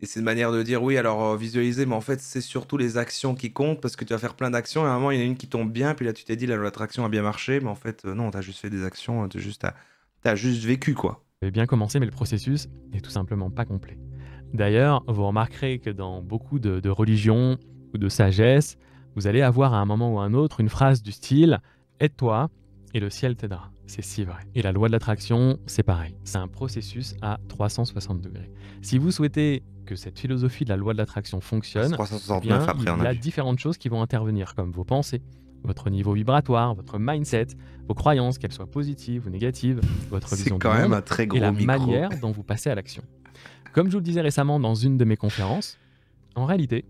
Et c'est une manière de dire, oui, alors visualiser, mais en fait, c'est surtout les actions qui comptent parce que tu vas faire plein d'actions et à un moment, il y en a une qui tombe bien. Puis là, tu t'es dit, l'attraction a bien marché, mais en fait, non, t'as juste fait des actions, t'as juste vécu, quoi. Vous avez bien commencé, mais le processus n'est tout simplement pas complet. D'ailleurs, vous remarquerez que dans beaucoup de religions ou de sagesse, vous allez avoir à un moment ou à un autre une phrase du style « aide-toi et le ciel t'aidera ». C'est si vrai. Et la loi de l'attraction, c'est pareil. C'est un processus à 360 degrés. Si vous souhaitez que cette philosophie de la loi de l'attraction fonctionne, 369 après, il y a différentes choses qui vont intervenir, comme vos pensées, votre niveau vibratoire, votre mindset, vos croyances, qu'elles soient positives ou négatives, votre vision du monde, même un très gros et la micro. manière dont vous passez à l'action. Comme je vous le disais récemment dans une de mes conférences, en réalité,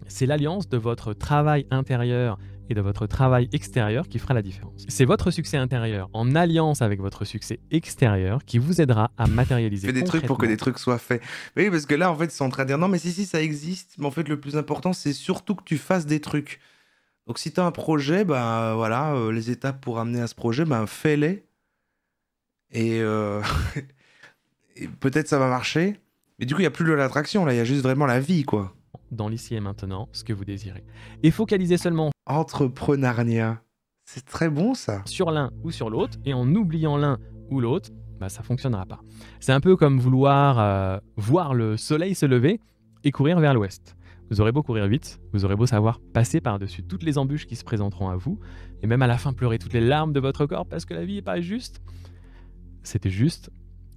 c'est l'alliance de votre travail intérieur et de votre travail extérieur qui fera la différence. C'est votre succès intérieur en alliance avec votre succès extérieur qui vous aidera à matérialiser. Fais des trucs pour que des trucs soient faits. Oui, parce que là, en fait, ils sont en train de dire non, mais si, ça existe. Mais en fait, le plus important, c'est surtout que tu fasses des trucs. Donc, si tu as un projet, bah voilà, les étapes pour amener à ce projet, bah fais-les. Et, et peut-être ça va marcher. Mais du coup, il n'y a plus de l'attraction, là, il y a juste vraiment la vie, quoi. Dans l'ici et maintenant, ce que vous désirez. Et focalisez seulement Entrepreneuriat. C'est très bon, ça. Sur l'un ou sur l'autre, et en oubliant l'un ou l'autre, bah, ça ne fonctionnera pas. C'est un peu comme vouloir voir le soleil se lever et courir vers l'ouest. Vous aurez beau courir vite, vous aurez beau savoir passer par-dessus toutes les embûches qui se présenteront à vous, et même à la fin pleurer toutes les larmes de votre corps parce que la vie n'est pas juste. C'était juste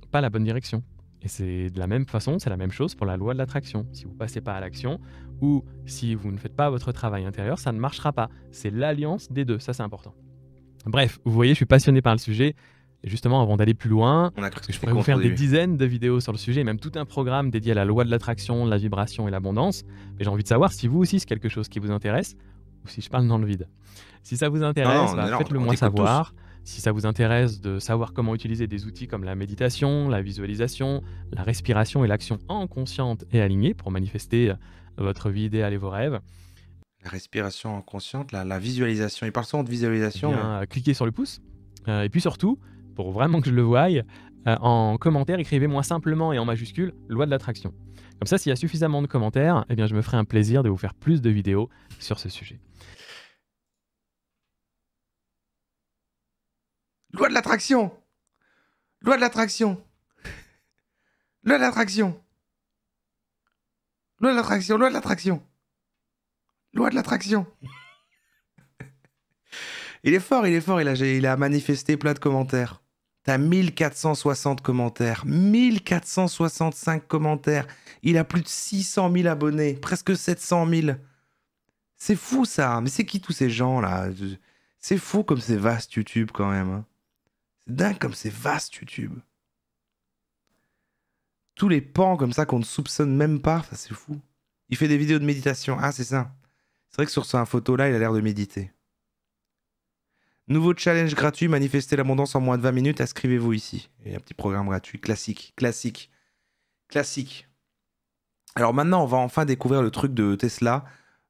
pas la bonne direction. Et c'est de la même façon, c'est la même chose pour la loi de l'attraction. Si vous ne passez pas à l'action ou si vous ne faites pas votre travail intérieur, ça ne marchera pas. C'est l'alliance des deux, ça c'est important. Bref, vous voyez, je suis passionné par le sujet. Et justement, avant d'aller plus loin, parce que je pourrais vous faire des dizaines de vidéos sur le sujet, même tout un programme dédié à la loi de l'attraction, la vibration et l'abondance. Mais j'ai envie de savoir si vous aussi c'est quelque chose qui vous intéresse ou si je parle dans le vide. Si ça vous intéresse, faites-le moi savoir. Si ça vous intéresse de savoir comment utiliser des outils comme la méditation, la visualisation, la respiration et l'action inconsciente et alignée pour manifester votre vie idéale et vos rêves. La respiration inconsciente, la visualisation. Il parle souvent de visualisation. Cliquez sur le pouce. Et puis surtout, pour vraiment que je le voie, en commentaire, écrivez-moi simplement et en majuscule « loi de l'attraction ». Comme ça, s'il y a suffisamment de commentaires, eh bien, je me ferai un plaisir de vous faire plus de vidéos sur ce sujet. Loi de l'attraction. Loi de l'attraction. Loi de l'attraction. Loi de l'attraction. Loi de l'attraction. Loi de l'attraction. Il est fort. Il a manifesté plein de commentaires. T'as 1460 commentaires. 1465 commentaires. Il a plus de 600 000 abonnés. Presque 700 000. C'est fou, ça. Mais c'est qui tous ces gens-là? C'est fou comme c'est vaste, YouTube, quand même. Hein. C'est dingue comme c'est vaste, YouTube. Tous les pans comme ça qu'on ne soupçonne même pas, ça c'est fou. Il fait des vidéos de méditation. Ah, c'est ça. C'est vrai que sur sa photo-là, il a l'air de méditer. Nouveau challenge gratuit, manifester l'abondance en moins de 20 minutes. Inscrivez-vous ici. Il y a un petit programme gratuit, classique. Classique. Alors maintenant, on va enfin découvrir le truc de Tesla,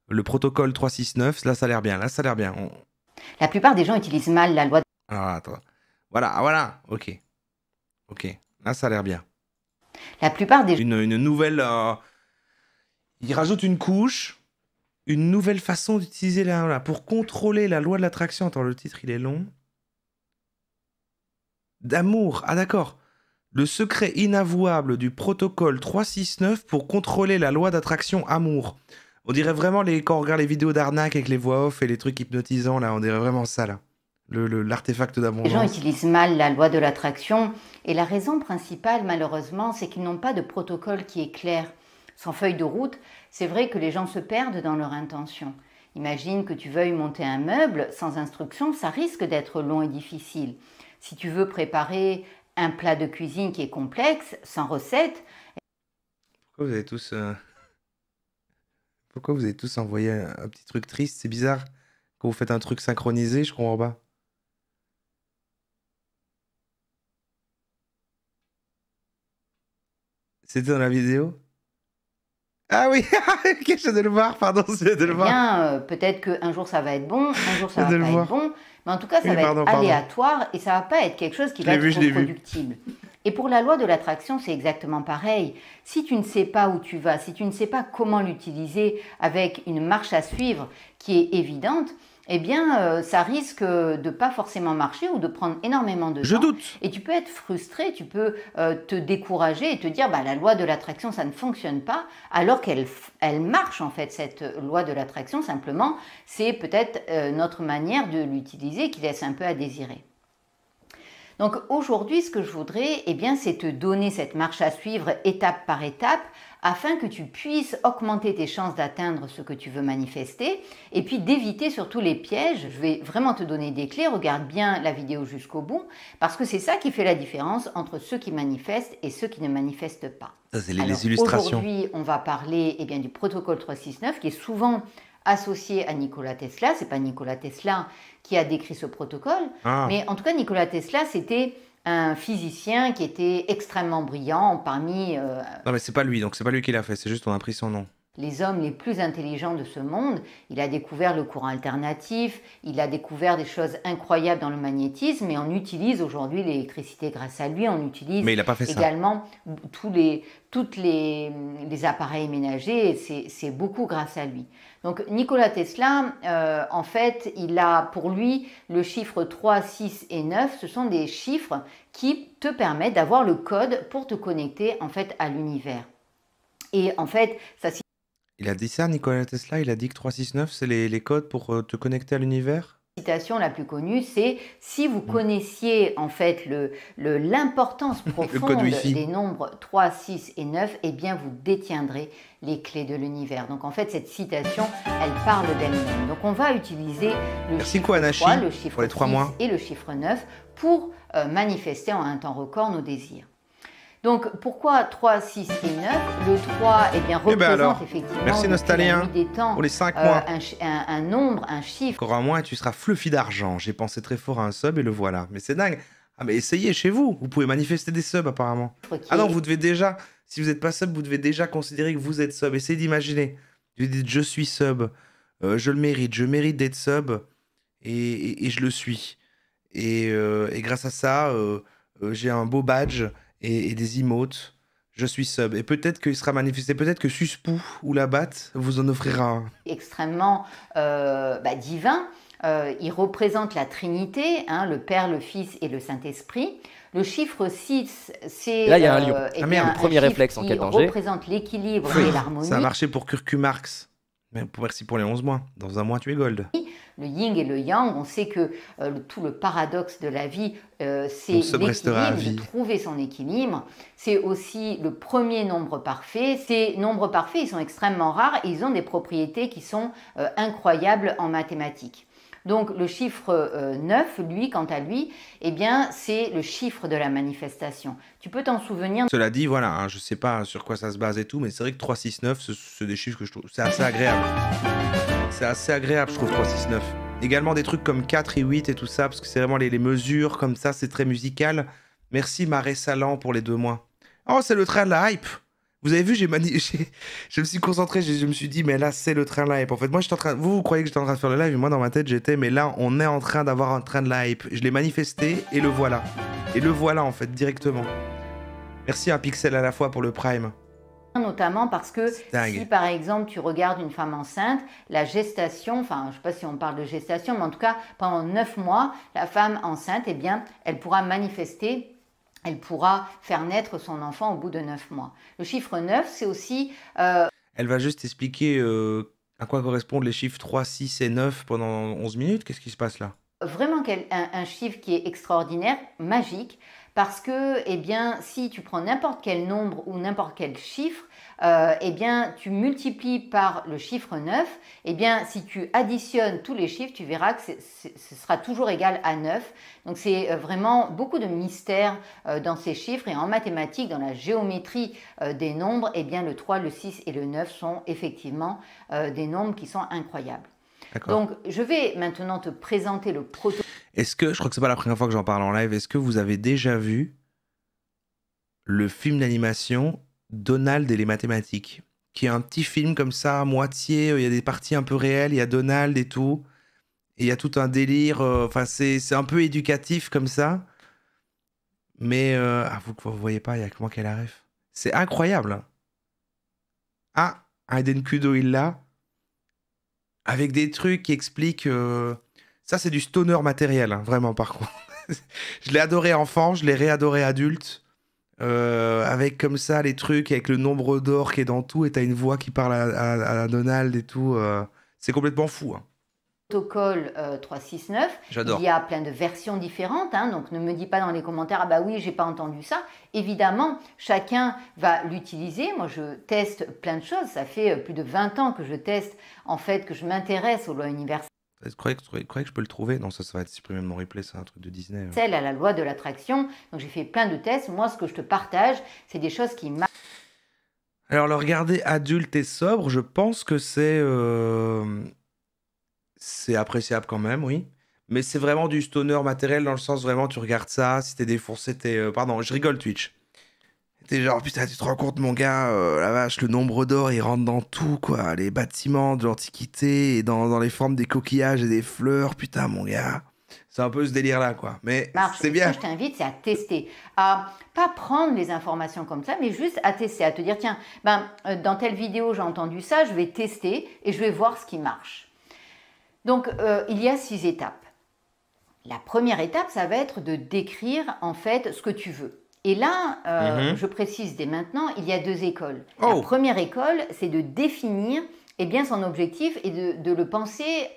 le protocole 369. Là, ça a l'air bien. Là, ça a l'air bien. La plupart des gens utilisent mal la loi. Alors, attends. Voilà. Ok. Là, ça a l'air bien. La plupart des Une nouvelle... Il rajoute une couche, une nouvelle façon d'utiliser la... pour contrôler la loi de l'attraction. Attends, le titre, il est long. D'amour. Ah, d'accord. Le secret inavouable du protocole 369 pour contrôler la loi d'attraction amour. On dirait vraiment quand on regarde les vidéos d'arnaque avec les voix off et les trucs hypnotisants, là, on dirait vraiment ça, là. L'artefact d'abondance. Les gens utilisent mal la loi de l'attraction et la raison principale, malheureusement, c'est qu'ils n'ont pas de protocole qui est clair. Sans feuille de route, c'est vrai que les gens se perdent dans leur intention. Imagine que tu veuilles monter un meuble sans instruction, ça risque d'être long et difficile. Si tu veux préparer un plat de cuisine qui est complexe, sans recette... Pourquoi vous avez tous envoyé un petit truc triste? C'est bizarre. Quand vous faites un truc synchronisé, je comprends pas. C'était dans la vidéo? Ah oui, ok, je viens de le voir, pardon, je viens de le voir. Bien, peut-être qu'un jour ça va être bon, un jour ça va pas être bon, mais en tout cas ça Oui, va pardon, être aléatoire et ça va pas être quelque chose qui va être reproductible. Et pour la loi de l'attraction, c'est exactement pareil. Si tu ne sais pas où tu vas, si tu ne sais pas comment l'utiliser avec une marche à suivre qui est évidente, eh bien, ça risque de pas forcément marcher ou de prendre énormément de temps. Je doute. Et tu peux être frustré, tu peux te décourager et te dire, bah, la loi de l'attraction, ça ne fonctionne pas, alors qu'elle marche en fait, cette loi de l'attraction. Simplement, c'est peut-être notre manière de l'utiliser qui laisse un peu à désirer. Donc aujourd'hui, ce que je voudrais, eh bien, c'est te donner cette marche à suivre étape par étape afin que tu puisses augmenter tes chances d'atteindre ce que tu veux manifester et puis d'éviter surtout les pièges. Je vais vraiment te donner des clés, regarde bien la vidéo jusqu'au bout parce que c'est ça qui fait la différence entre ceux qui manifestent et ceux qui ne manifestent pas. Ça, c'est les illustrations. Aujourd'hui, on va parler eh bien, du protocole 369 qui est souvent associé à Nikola Tesla. C'est pas Nikola Tesla qui a décrit ce protocole, mais en tout cas Nikola Tesla c'était un physicien qui était extrêmement brillant parmi... Non mais c'est pas lui, donc c'est pas lui qui l'a fait, c'est juste on a pris son nom. Les hommes les plus intelligents de ce monde. Il a découvert le courant alternatif, il a découvert des choses incroyables dans le magnétisme et on utilise aujourd'hui l'électricité grâce à lui, on utilise mais il a pas fait également tous les appareils ménagers, c'est beaucoup grâce à lui. Donc Nikola Tesla, en fait, il a pour lui le chiffre 3, 6 et 9, ce sont des chiffres qui te permettent d'avoir le code pour te connecter en fait à l'univers. Et en fait, ça... Il a dit ça, Nikola Tesla? Il a dit que 369, c'est les codes pour te connecter à l'univers? La citation la plus connue, c'est « Si vous connaissiez en fait l'importance profonde des nombres 3, 6 et 9, eh bien vous détiendrez les clés de l'univers. » Donc en fait, cette citation, elle parle d'elle-même. Donc on va utiliser le chiffre 3, le chiffre 6 et le chiffre 9 pour manifester en un temps record nos désirs. Donc, pourquoi 3, 6 et 9? Le 3 eh bien, représente effectivement merci Nostalien des temps, pour les 5 mois. Un nombre, un chiffre. Encore un mois et tu seras fluffy d'argent. J'ai pensé très fort à un sub et le voilà. Mais c'est dingue. Ah mais essayez chez vous. Vous pouvez manifester des subs apparemment. Ah non, vous devez déjà, si vous n'êtes pas sub, vous devez déjà considérer que vous êtes sub. Essayez d'imaginer. Vous dites je suis sub. Je le mérite. Je mérite d'être sub. Et je le suis. Et grâce à ça, j'ai un beau badge. Et des emotes, je suis sub. Et peut-être qu'il sera manifesté, peut-être que Suspou ou la batte vous en offrira un. Extrêmement divin. Il représente la Trinité, hein, le Père, le Fils et le Saint-Esprit. Le chiffre 6, c'est... Là, il y a un lion. Le premier réflexe en cas de danger. Représente l'équilibre et l'harmonie. Ça a marché pour Curcumarx. Merci pour les 11 mois. Dans un mois, tu es gold. Le yin et le yang, on sait que tout le paradoxe de la vie, c'est l'équilibre, de trouver son équilibre. C'est aussi le premier nombre parfait. Ces nombres parfaits, ils sont extrêmement rares et ils ont des propriétés qui sont incroyables en mathématiques. Donc le chiffre 9, lui, quant à lui, eh bien, c'est le chiffre de la manifestation. Tu peux t'en souvenir. Cela dit, voilà, hein, je ne sais pas sur quoi ça se base et tout, mais c'est vrai que 3, 6, 9, c'est des chiffres que je trouve... C'est assez agréable. C'est assez agréable, je trouve, 3, 6, 9. Également des trucs comme 4 et 8 et tout ça, parce que c'est vraiment les mesures comme ça, c'est très musical. Merci Marais Salan pour les 2 mois. Oh, c'est le train de la hype. Vous avez vu, je me suis concentré, je me suis dit, mais là, c'est le train de la hype. En fait, moi, j'étais en train... vous croyez que j'étais en train de faire le live, et moi, dans ma tête, j'étais, mais là, on est en train d'avoir un train de la hype. Je l'ai manifesté, et le voilà. Et le voilà, en fait, directement. Merci un pixel à la fois pour le Prime. Notamment parce que si par exemple tu regardes une femme enceinte, la gestation, enfin je ne sais pas si on parle de gestation, mais en tout cas pendant 9 mois, la femme enceinte, eh bien, elle pourra manifester, elle pourra faire naître son enfant au bout de 9 mois. Le chiffre 9, c'est aussi... Elle va juste expliquer à quoi correspondent les chiffres 3, 6 et 9 pendant 11 minutes. Qu'est-ce qui se passe là? Vraiment un chiffre qui est extraordinaire, magique, parce que, eh bien, si tu prends n'importe quel nombre ou n'importe quel chiffre, eh bien, tu multiplies par le chiffre 9, eh bien, si tu additionnes tous les chiffres, tu verras que ce sera toujours égal à 9. Donc, c'est vraiment beaucoup de mystère dans ces chiffres. Et en mathématiques, dans la géométrie des nombres, eh bien, le 3, le 6 et le 9 sont effectivement des nombres qui sont incroyables. Donc, je vais maintenant te présenter le protocole. Est-ce que, je crois que c'est pas la première fois que j'en parle en live, est-ce que vous avez déjà vu le film d'animation Donald et les mathématiques, qui est un petit film comme ça, à moitié, il y a des parties un peu réelles, il y a Donald et tout, et il y a tout un délire, enfin c'est un peu éducatif comme ça, mais vous voyez pas, il y a que moi qui ai la ref. C'est incroyable. Ah, Aiden Kudo il l'a, avec des trucs qui expliquent... Ça, c'est du stoner matériel, hein, vraiment, par contre. Je l'ai adoré enfant, je l'ai réadoré adulte. Avec comme ça, les trucs, avec le nombre d'or qui est dans tout, et t'as une voix qui parle à Donald et tout. C'est complètement fou. Hein. Protocole 369. J'adore. Il y a plein de versions différentes, hein, donc ne me dis pas dans les commentaires, ah bah oui, j'ai pas entendu ça. Évidemment, chacun va l'utiliser. Moi, je teste plein de choses. Ça fait plus de 20 ans que je teste, en fait, que je m'intéresse aux lois universelles. Vous croyez que je peux le trouver? Non, ça va être supprimé de mon replay, c'est un truc de Disney. Celle à la loi de l'attraction. Donc j'ai fait plein de tests. Moi, ce que je te partage, c'est des choses qui marchent. Alors, le regarder adulte et sobre, je pense que c'est appréciable quand même, oui. Mais c'est vraiment du stoner matériel dans le sens vraiment, tu regardes ça, si t'es défoncé, pardon, je rigole Twitch. T'es genre, putain, tu te rends compte, mon gars, la vache, le nombre d'or, il rentre dans tout, quoi. Les bâtiments de l'Antiquité et dans les formes des coquillages et des fleurs, putain, mon gars. C'est un peu ce délire-là, quoi. Mais c'est bien. Ce que je t'invite, c'est à tester. À pas prendre les informations comme ça, mais juste à tester, à te dire, tiens, dans telle vidéo, j'ai entendu ça, je vais tester et je vais voir ce qui marche. Donc, il y a 6 étapes. La première étape, ça va être de décrire, en fait, ce que tu veux. Et là, je précise dès maintenant, il y a 2 écoles. La première école, c'est de définir eh bien, son objectif et de le penser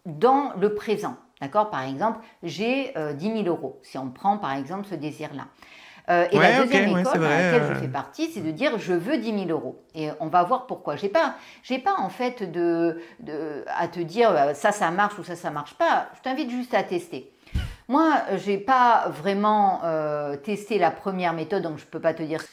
dans le présent. D'accord? Par exemple, j'ai 10 000 €, si on prend par exemple ce désir-là. Et la deuxième école dans laquelle je fais partie, c'est de dire je veux 10 000 €. Et on va voir pourquoi. J'ai pas en fait à te dire ça marche ou ça marche pas. Je t'invite juste à tester. Moi, j'ai pas vraiment testé la première méthode, donc je peux pas te dire.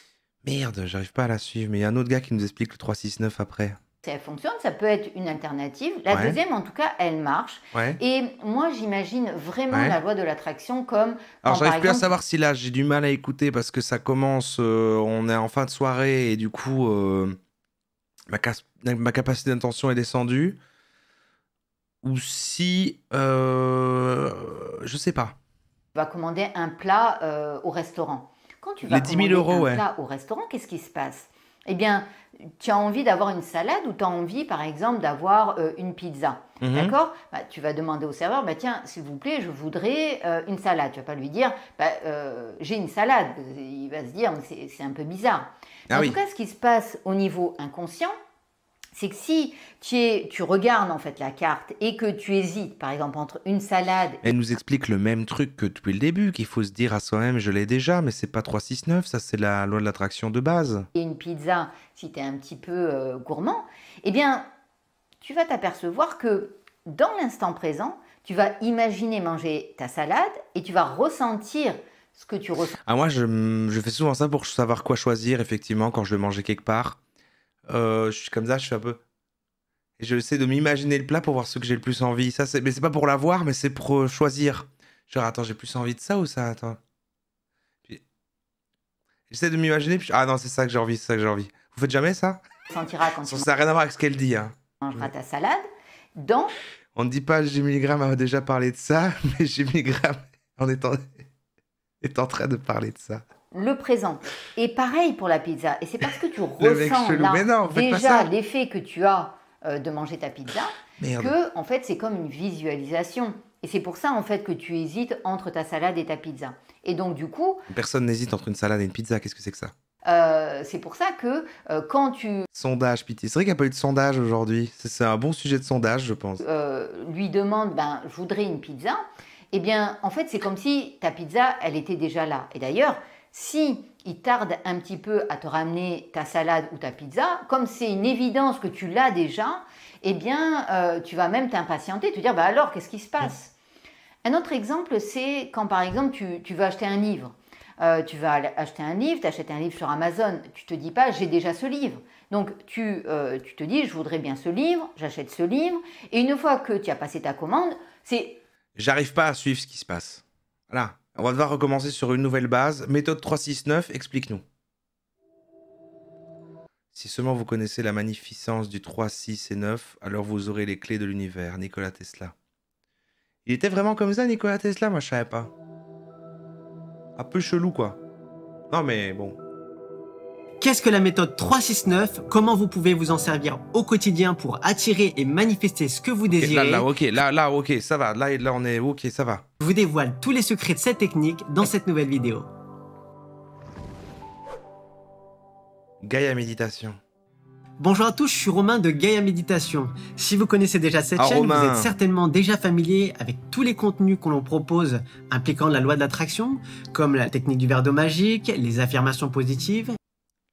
Merde, j'arrive pas à la suivre, mais il y a un autre gars qui nous explique le 369 après. Si elle fonctionne, ça peut être une alternative. La deuxième, en tout cas, elle marche. Et moi, j'imagine vraiment la loi de l'attraction comme... Alors, j'arrive plus à savoir si là, j'ai du mal à écouter parce que ça commence, on est en fin de soirée et du coup, ma capacité d'intention est descendue. Ou si... je sais pas. Tu vas commander un plat au restaurant. Quand tu vas commander un plat au restaurant, qu'est-ce qui se passe? Eh bien, tu as envie d'avoir une salade ou tu as envie, par exemple, d'avoir une pizza. D'accord? Tu vas demander au serveur, tiens, s'il vous plaît, je voudrais une salade. Tu ne vas pas lui dire, j'ai une salade. Il va se dire, c'est un peu bizarre. En tout cas, ce qui se passe au niveau inconscient, c'est que si tu regardes en fait la carte et que tu hésites, par exemple, entre une salade... Elle nous explique le même truc que depuis le début, qu'il faut se dire à soi-même, je l'ai déjà, mais c'est pas 369, ça c'est la loi de l'attraction de base. Et une pizza, si tu es un petit peu gourmand, eh bien, tu vas t'apercevoir que dans l'instant présent, tu vas imaginer manger ta salade et tu vas ressentir ce que tu ressens. Ah, moi, je fais souvent ça pour savoir quoi choisir, effectivement, quand je vais manger quelque part. Je suis comme ça, je suis un peu... Et je essaie de m'imaginer le plat pour voir ce que j'ai le plus envie. Mais c'est pas pour l'avoir, mais c'est pour choisir. Genre, attends, j'ai plus envie de ça ou ça? Attends. Puis... J'essaie de m'imaginer, puis... Ah non, c'est ça que j'ai envie, c'est ça que j'ai envie. Vous faites jamais ça? Sentira quand tu Ça n'a rien à voir avec ce qu'elle dit. Hein. mangeras ta salade. Dans On ne dit pas Jimmy Graham a déjà parlé de ça, mais Jimmy Graham est en train de parler de ça. le présent. Et pareil pour la pizza. Et c'est parce que tu ressens chelou. là Mais non, déjà l'effet que tu as de manger ta pizza Merde. que en fait c'est comme une visualisation. Et c'est pour ça en fait que tu hésites entre ta salade et ta pizza. Et donc du coup, Personne n'hésite entre une salade et une pizza. Qu'est-ce que c'est que ça? c'est pour ça que quand tu Sondage, Piti. C'est vrai qu'il n'y a pas eu de sondage aujourd'hui. C'est un bon sujet de sondage, je pense. lui demandes ben, je voudrais une pizza, eh bien en fait c'est comme si ta pizza elle était déjà là. Et d'ailleurs, si il tarde un petit peu à te ramener ta salade ou ta pizza, comme c'est une évidence que tu l'as déjà, eh bien tu vas même t'impatienter, te dire bah alors qu'est-ce qui se passe? Un autre exemple, c'est quand par exemple tu vas acheter un livre. Tu vas acheter un livre, tu achètes un livre sur Amazon, tu te dis pas j'ai déjà ce livre. Donc tu te dis je voudrais bien ce livre, j'achète ce livre, et une fois que tu as passé ta commande, c'est... J'arrive pas à suivre ce qui se passe. Voilà. On va devoir recommencer sur une nouvelle base. Méthode 369, explique-nous. Si seulement vous connaissez la magnificence du 3, 6 et 9, alors vous aurez les clés de l'univers. Nikola Tesla. Il était vraiment comme ça, Nikola Tesla? Moi, je savais pas. Un peu chelou, quoi. Non, mais bon. Qu'est-ce que la méthode 369? Comment vous pouvez vous en servir au quotidien pour attirer et manifester ce que vous désirez? Là, ok, ça va. Là, on est... Ok, ça va. Je vous dévoile tous les secrets de cette technique dans cette nouvelle vidéo. Gaïa Méditation. Bonjour à tous, je suis Romain de Gaïa Méditation. Si vous connaissez déjà cette chaîne, Romain. vous êtes certainement déjà familier avec tous les contenus que l'on propose impliquant la loi de l'attraction, comme la technique du verre d'eau magique, les affirmations positives,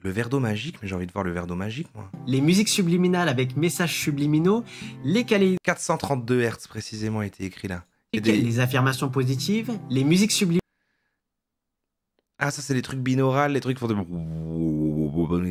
Le verre d'eau magique? Mais j'ai envie de voir le verre d'eau magique, moi. les musiques subliminales avec messages subliminaux, les kaléidoscopes, 432 Hz, précisément, a été écrit là. Et des- les affirmations positives, les musiques subliminales, Ah, ça, c'est les trucs binaurales, les trucs qui font de...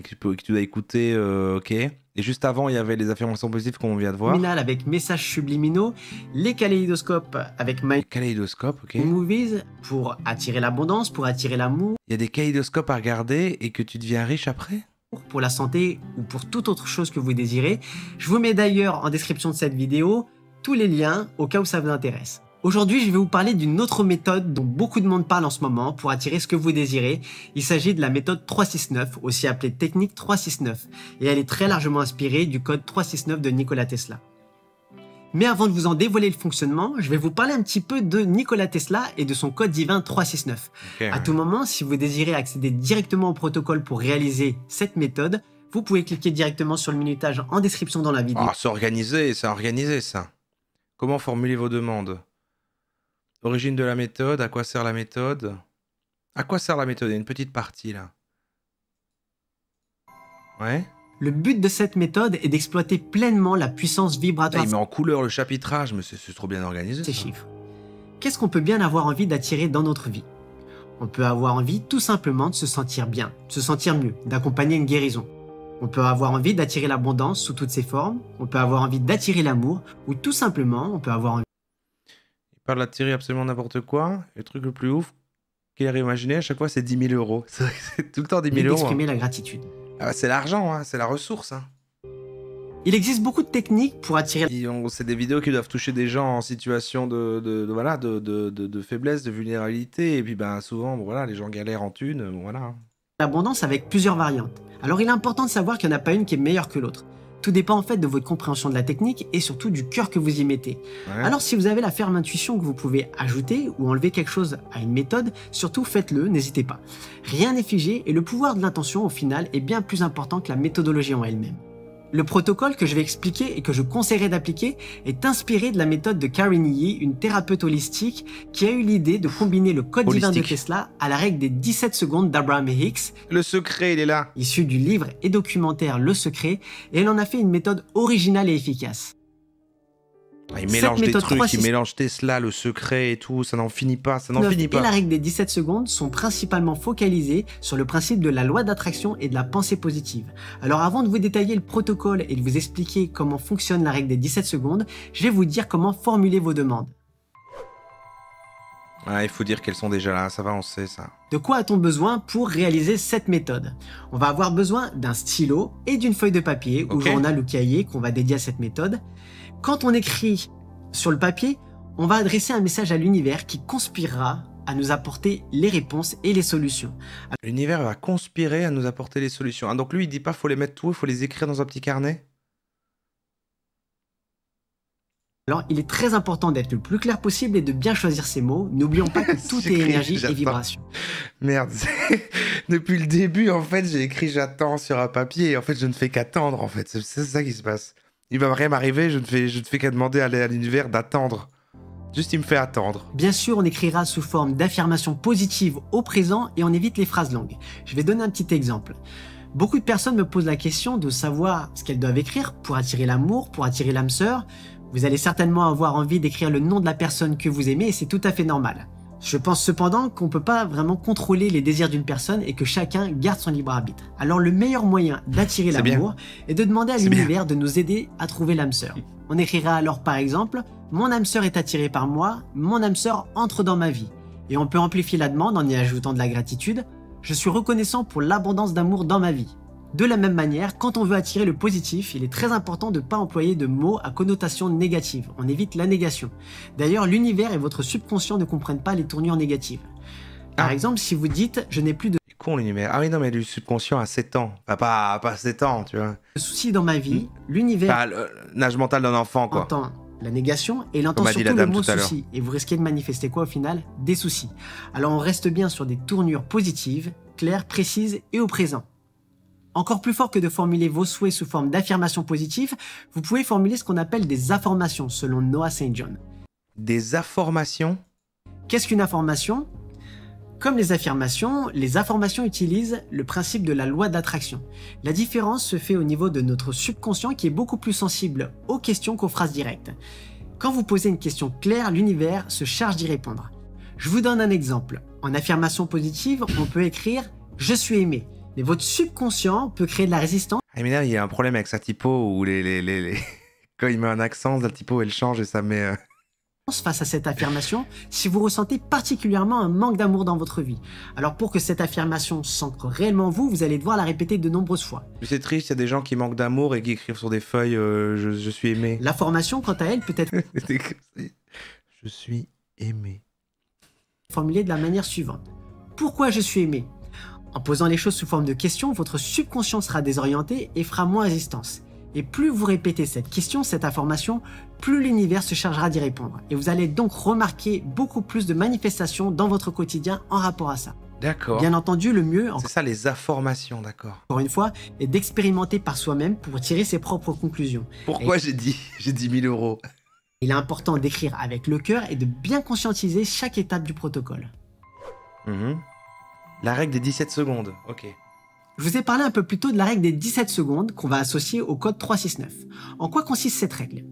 que tu dois écouter, ok. Et juste avant, il y avait les affirmations positives qu'on vient de voir. avec messages subliminaux, les kaléidoscopes avec My Kaléidoscope, ok. Movies pour attirer l'abondance, pour attirer l'amour, Il y a des kaléidoscopes à regarder et que tu deviens riche après? pour la santé ou pour toute autre chose que vous désirez. Je vous mets d'ailleurs en description de cette vidéo tous les liens au cas où ça vous intéresse. Aujourd'hui, je vais vous parler d'une autre méthode dont beaucoup de monde parle en ce moment pour attirer ce que vous désirez. Il s'agit de la méthode 369, aussi appelée technique 369, et elle est très largement inspirée du code 369 de Nikola Tesla. Mais avant de vous en dévoiler le fonctionnement, je vais vous parler un petit peu de Nikola Tesla et de son code divin 369. Ok. À tout moment, si vous désirez accéder directement au protocole pour réaliser cette méthode, vous pouvez cliquer directement sur le minutage en description dans la vidéo. Ah, c'est organisé, ça. Comment formuler vos demandes? Origine de la méthode, à quoi sert la méthode? À quoi sert la méthode? Il y a une petite partie là. Ouais. Le but de cette méthode est d'exploiter pleinement la puissance Ah, vibratoire il met en couleur le chapitrage, mais c'est trop bien organisé. de ces ça. chiffres. Qu'est-ce qu'on peut bien avoir envie d'attirer dans notre vie? On peut avoir envie tout simplement de se sentir bien, de se sentir mieux, d'accompagner une guérison. On peut avoir envie d'attirer l'abondance sous toutes ses formes, on peut avoir envie d'attirer l'amour, ou tout simplement, on peut avoir envie Il parle d'attirer absolument n'importe quoi. Et le truc le plus ouf qu'il a imaginé à chaque fois, c'est 10 000 euros. C'est tout le temps 10 000 euros. d'exprimer la gratitude. Ah, c'est l'argent, hein, c'est la ressource. Hein. Il existe beaucoup de techniques pour attirer C'est des vidéos qui doivent toucher des gens en situation voilà, de faiblesse, de vulnérabilité. Et puis ben, souvent, bon, voilà, les gens galèrent en thunes. Bon, voilà. l'abondance avec plusieurs variantes. Alors il est important de savoir qu'il n'y en a pas une qui est meilleure que l'autre. Tout dépend en fait de votre compréhension de la technique et surtout du cœur que vous y mettez. Ouais. Alors si vous avez la ferme intuition que vous pouvez ajouter ou enlever quelque chose à une méthode, surtout faites-le, n'hésitez pas. Rien n'est figé et le pouvoir de l'intention au final est bien plus important que la méthodologie en elle-même. Le protocole que je vais expliquer et que je conseillerais d'appliquer est inspiré de la méthode de Karen Yi, une thérapeute holistique qui a eu l'idée de combiner le code divin de Holistique. Tesla à la règle des 17 secondes d'Abraham Hicks, Le secret, il est là. issu du livre et documentaire Le Secret, et elle en a fait une méthode originale et efficace. Ah, il Cette mélange des méthode trucs, 3, il 6, mélange Tesla, le secret et tout. Ça n'en finit pas, ça n'en 9 finit et la pas. règle des 17 secondes sont principalement focalisées sur le principe de la loi d'attraction et de la pensée positive. Alors avant de vous détailler le protocole et de vous expliquer comment fonctionne la règle des 17 secondes, je vais vous dire comment formuler vos demandes. Ah, il faut dire qu'elles sont déjà là, ça va, on sait ça. De quoi a-t-on besoin pour réaliser cette méthode? On va avoir besoin d'un stylo et d'une feuille de papier ou journal ou cahier qu'on va dédier à cette méthode. Quand on écrit sur le papier, on va adresser un message à l'univers qui conspirera à nous apporter les réponses et les solutions. L'univers va conspirer à nous apporter les solutions. Ah, donc lui, il dit pas faut les mettre tout, il faut les écrire dans un petit carnet? Alors, il est très important d'être le plus clair possible et de bien choisir ses mots. N'oublions pas que tout est énergie et vibration. Merde, depuis le début, en fait, j'ai écrit j'attends sur un papier et en fait, je ne fais qu'attendre, en fait. C'est ça qui se passe. Il va rien m'arriver, je ne fais qu'à demander à l'univers d'attendre. Juste, il me fait attendre. Bien sûr, on écrira sous forme d'affirmations positives au présent et on évite les phrases longues. Je vais donner un petit exemple. Beaucoup de personnes me posent la question de savoir ce qu'elles doivent écrire pour attirer l'amour, pour attirer l'âme sœur. Vous allez certainement avoir envie d'écrire le nom de la personne que vous aimez et c'est tout à fait normal. Je pense cependant qu'on ne peut pas vraiment contrôler les désirs d'une personne et que chacun garde son libre arbitre. Alors le meilleur moyen d'attirer l'amour est de demander à l'univers de nous aider à trouver l'âme sœur. On écrira alors par exemple « Mon âme sœur est attirée par moi, mon âme sœur entre dans ma vie ». Et on peut amplifier la demande en y ajoutant de la gratitude « Je suis reconnaissant pour l'abondance d'amour dans ma vie ». De la même manière, quand on veut attirer le positif, il est très important de ne pas employer de mots à connotation négative. On évite la négation. D'ailleurs, l'univers et votre subconscient ne comprennent pas les tournures négatives. Par exemple, si vous dites « je n'ai plus de con l'univers ». Ah oui, non, mais le subconscient a 7 ans. Enfin, pas 7 ans, tu vois. soucis dans ma vie, l'univers l'âge mental d'un enfant, quoi. entend la négation et l'entend surtout le mot souci. Et vous risquez de manifester quoi au final? Des soucis. Alors on reste bien sur des tournures positives, claires, précises et au présent. Encore plus fort que de formuler vos souhaits sous forme d'affirmations positives, vous pouvez formuler ce qu'on appelle des affirmations selon Noah St. John. Des affirmations? Qu'est-ce qu'une affirmation? Comme les affirmations utilisent le principe de la loi d'attraction. La différence se fait au niveau de notre subconscient qui est beaucoup plus sensible aux questions qu'aux phrases directes. Quand vous posez une question claire, l'univers se charge d'y répondre. Je vous donne un exemple. En affirmation positive, on peut écrire « Je suis aimé ». Mais votre subconscient peut créer de la résistance. Ah mais là, il y a un problème avec sa typo où quand il met un accent, la typo elle change et ça met... Face à cette affirmation, si vous ressentez particulièrement un manque d'amour dans votre vie. Alors pour que cette affirmation s'ancre réellement en vous, vous allez devoir la répéter de nombreuses fois. C'est triste, il y a des gens qui manquent d'amour et qui écrivent sur des feuilles je suis aimé. La formation, quant à elle, peut être... Je suis aimé. Formulée de la manière suivante. Pourquoi je suis aimé? En posant les choses sous forme de questions, votre subconscient sera désorienté et fera moins résistance. Et plus vous répétez cette question, cette information, plus l'univers se chargera d'y répondre. Et vous allez donc remarquer beaucoup plus de manifestations dans votre quotidien en rapport à ça. D'accord. Bien entendu, le mieux, c'est ça les informations, d'accord. Encore une fois, est d'expérimenter par soi-même pour tirer ses propres conclusions. Pourquoi j'ai 10 000 €? Il est important d'écrire avec le cœur et de bien conscientiser chaque étape du protocole. La règle des 17 secondes, ok. Je vous ai parlé un peu plus tôt de la règle des 17 secondes qu'on va associer au code 369. En quoi consiste cette règle?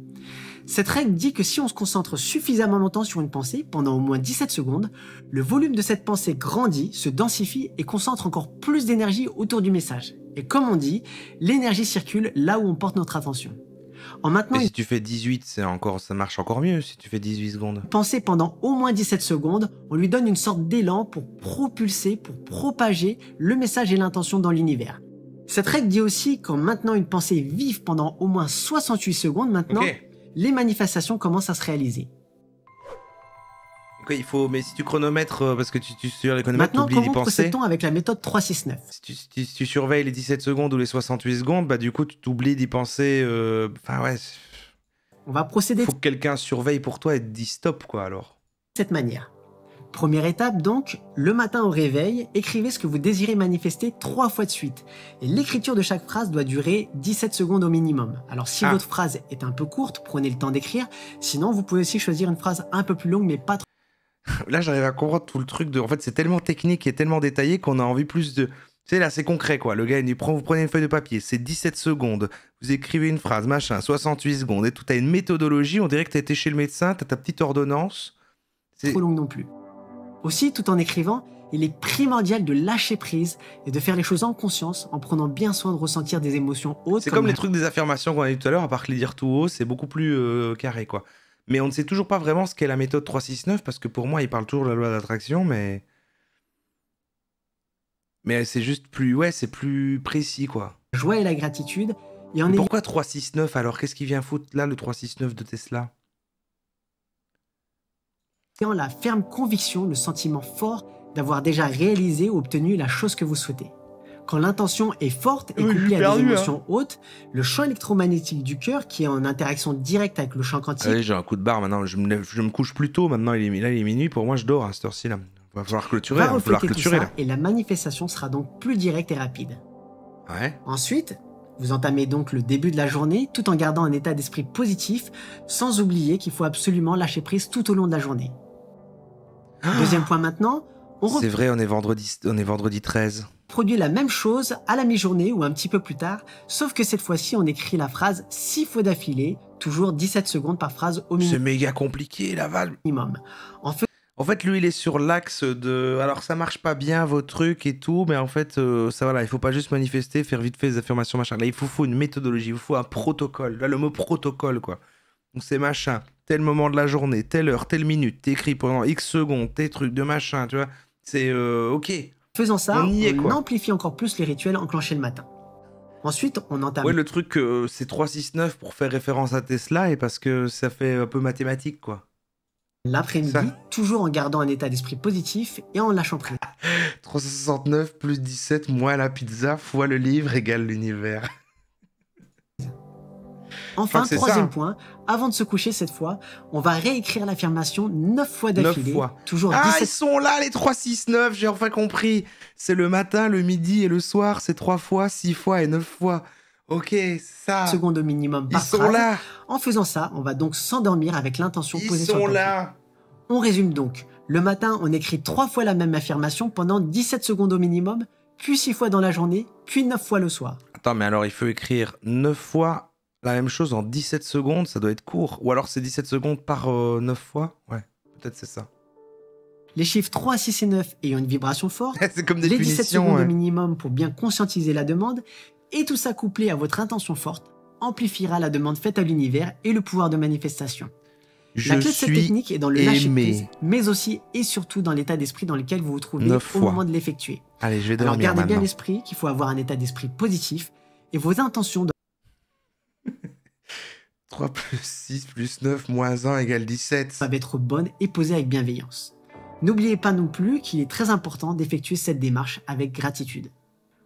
Cette règle dit que si on se concentre suffisamment longtemps sur une pensée, pendant au moins 17 secondes, le volume de cette pensée grandit, se densifie et concentre encore plus d'énergie autour du message. Et comme on dit, l'énergie circule là où on porte notre attention. En maintenant, et si tu fais 18, ça marche encore mieux si tu fais 18 secondes. Penser pendant au moins 17 secondes, on lui donne une sorte d'élan pour propulser, pour propager le message et l'intention dans l'univers. Cette règle dit aussi qu'en maintenant une pensée vive pendant au moins 68 secondes, maintenant, les manifestations commencent à se réaliser. Il faut, mais si tu chronomètres, parce que tu sur les chronomètres, maintenant, t'oublies d'y comment penser. procède-t-on avec la méthode 369? Si tu surveilles les 17 secondes ou les 68 secondes, bah du coup, tu t'oublies d'y penser. Enfin, ouais. On va procéder. Faut que quelqu'un surveille pour toi et te dise stop, quoi, alors. De cette manière. Première étape, donc, le matin au réveil, écrivez ce que vous désirez manifester 3 fois de suite. Et l'écriture de chaque phrase doit durer 17 secondes au minimum. Alors, si votre phrase est un peu courte, prenez le temps d'écrire. Sinon, vous pouvez aussi choisir une phrase un peu plus longue, mais pas trop. Là, j'arrive à comprendre tout le truc de... En fait, c'est tellement technique et tellement détaillé qu'on a envie plus de... Tu sais, là, c'est concret, quoi. Le gars, il dit, vous prenez une feuille de papier, c'est 17 secondes, vous écrivez une phrase, machin, 68 secondes, et tout. T'as une méthodologie, on dirait que t'as été chez le médecin, t'as ta petite ordonnance. C'est trop long non plus. Aussi, tout en écrivant, il est primordial de lâcher prise et de faire les choses en conscience, en prenant bien soin de ressentir des émotions hautes. C'est comme les trucs des affirmations qu'on a dit tout à l'heure, à part que les dire tout haut, c'est beaucoup plus carré, quoi. Mais on ne sait toujours pas vraiment ce qu'est la méthode 369, parce que pour moi, il parle toujours de la loi d'attraction, mais c'est juste plus... Ouais, c'est plus précis, quoi. Joie et la gratitude. Et pourquoi 369 alors? Qu'est-ce qui vient foutre là, le 369 de Tesla? Ayant la ferme conviction, le sentiment fort d'avoir déjà réalisé ou obtenu la chose que vous souhaitez. Quand l'intention est forte et couplée à des émotions hautes, le champ électromagnétique du cœur, qui est en interaction directe avec le champ quantique... Allez, j'ai un coup de barre maintenant, je me couche plus tôt, maintenant il est minuit, pour moi je dors à cette heure-ci là. Va falloir clôturer, va refléter tout ça, et la manifestation sera donc plus directe et rapide. Ouais. Ensuite, vous entamez donc le début de la journée tout en gardant un état d'esprit positif, sans oublier qu'il faut absolument lâcher prise tout au long de la journée. Deuxième point maintenant, c'est vrai, on est vendredi 13. Produit la même chose à la mi-journée ou un petit peu plus tard, sauf que cette fois-ci on écrit la phrase 6 fois d'affilée, toujours 17 secondes par phrase au minimum. C'est méga compliqué, Laval. En fait, lui, il est sur l'axe de... Alors, ça marche pas bien, vos trucs et tout, mais en fait, ça, voilà, il faut pas juste manifester, faire vite fait des affirmations, machin. Là, il faut une méthodologie, il faut un protocole. Là, le mot protocole, quoi. Donc, c'est machin, tel moment de la journée, telle heure, telle minute, t'écris pendant X secondes, tes trucs de machin, tu vois. C'est OK. Faisant ça, on amplifie encore plus les rituels enclenchés le matin. Ensuite, on entame... Ouais, le truc, c'est 369 pour faire référence à Tesla et parce que ça fait un peu mathématique, quoi. L'après-midi, toujours en gardant un état d'esprit positif et en lâchant prise. 369 plus 17 moins la pizza fois le livre égale l'univers. Enfin, troisième point, avant de se coucher cette fois, on va réécrire l'affirmation 9 fois d'affilée. 9 fois. Toujours 17... Ah, ils sont là les 369, j'ai enfin compris. C'est le matin, le midi et le soir, c'est 3 fois, 6 fois et 9 fois. Ok, ça. Secondes au minimum par phrase. Ils sont là. En faisant ça, on va donc s'endormir avec l'intention posée sur le papier. Ils sont là. On résume donc. Le matin, on écrit 3 fois la même affirmation pendant 17 secondes au minimum, puis 6 fois dans la journée, puis 9 fois le soir. Attends, mais alors il faut écrire 9 fois la même chose en 17 secondes, ça doit être court. Ou alors c'est 17 secondes par 9 fois? Ouais, peut-être c'est ça. Les chiffres 3, 6 et 9 ayant une vibration forte, c'est comme des les punitions, 17 secondes au minimum pour bien conscientiser la demande, et tout ça couplé à votre intention forte, amplifiera la demande faite à l'univers et le pouvoir de manifestation. La clé de cette technique est dans le lâcher prise, mais aussi et surtout dans l'état d'esprit dans lequel vous vous trouvez au moment de l'effectuer. Allez, je vais dormir. Alors gardez maintenant. Bien l'esprit qu'il faut avoir un état d'esprit positif et vos intentions... 3 plus 6 plus 9 moins 1 égale 17. ...doivent être bonnes et posées avec bienveillance. N'oubliez pas non plus qu'il est très important d'effectuer cette démarche avec gratitude.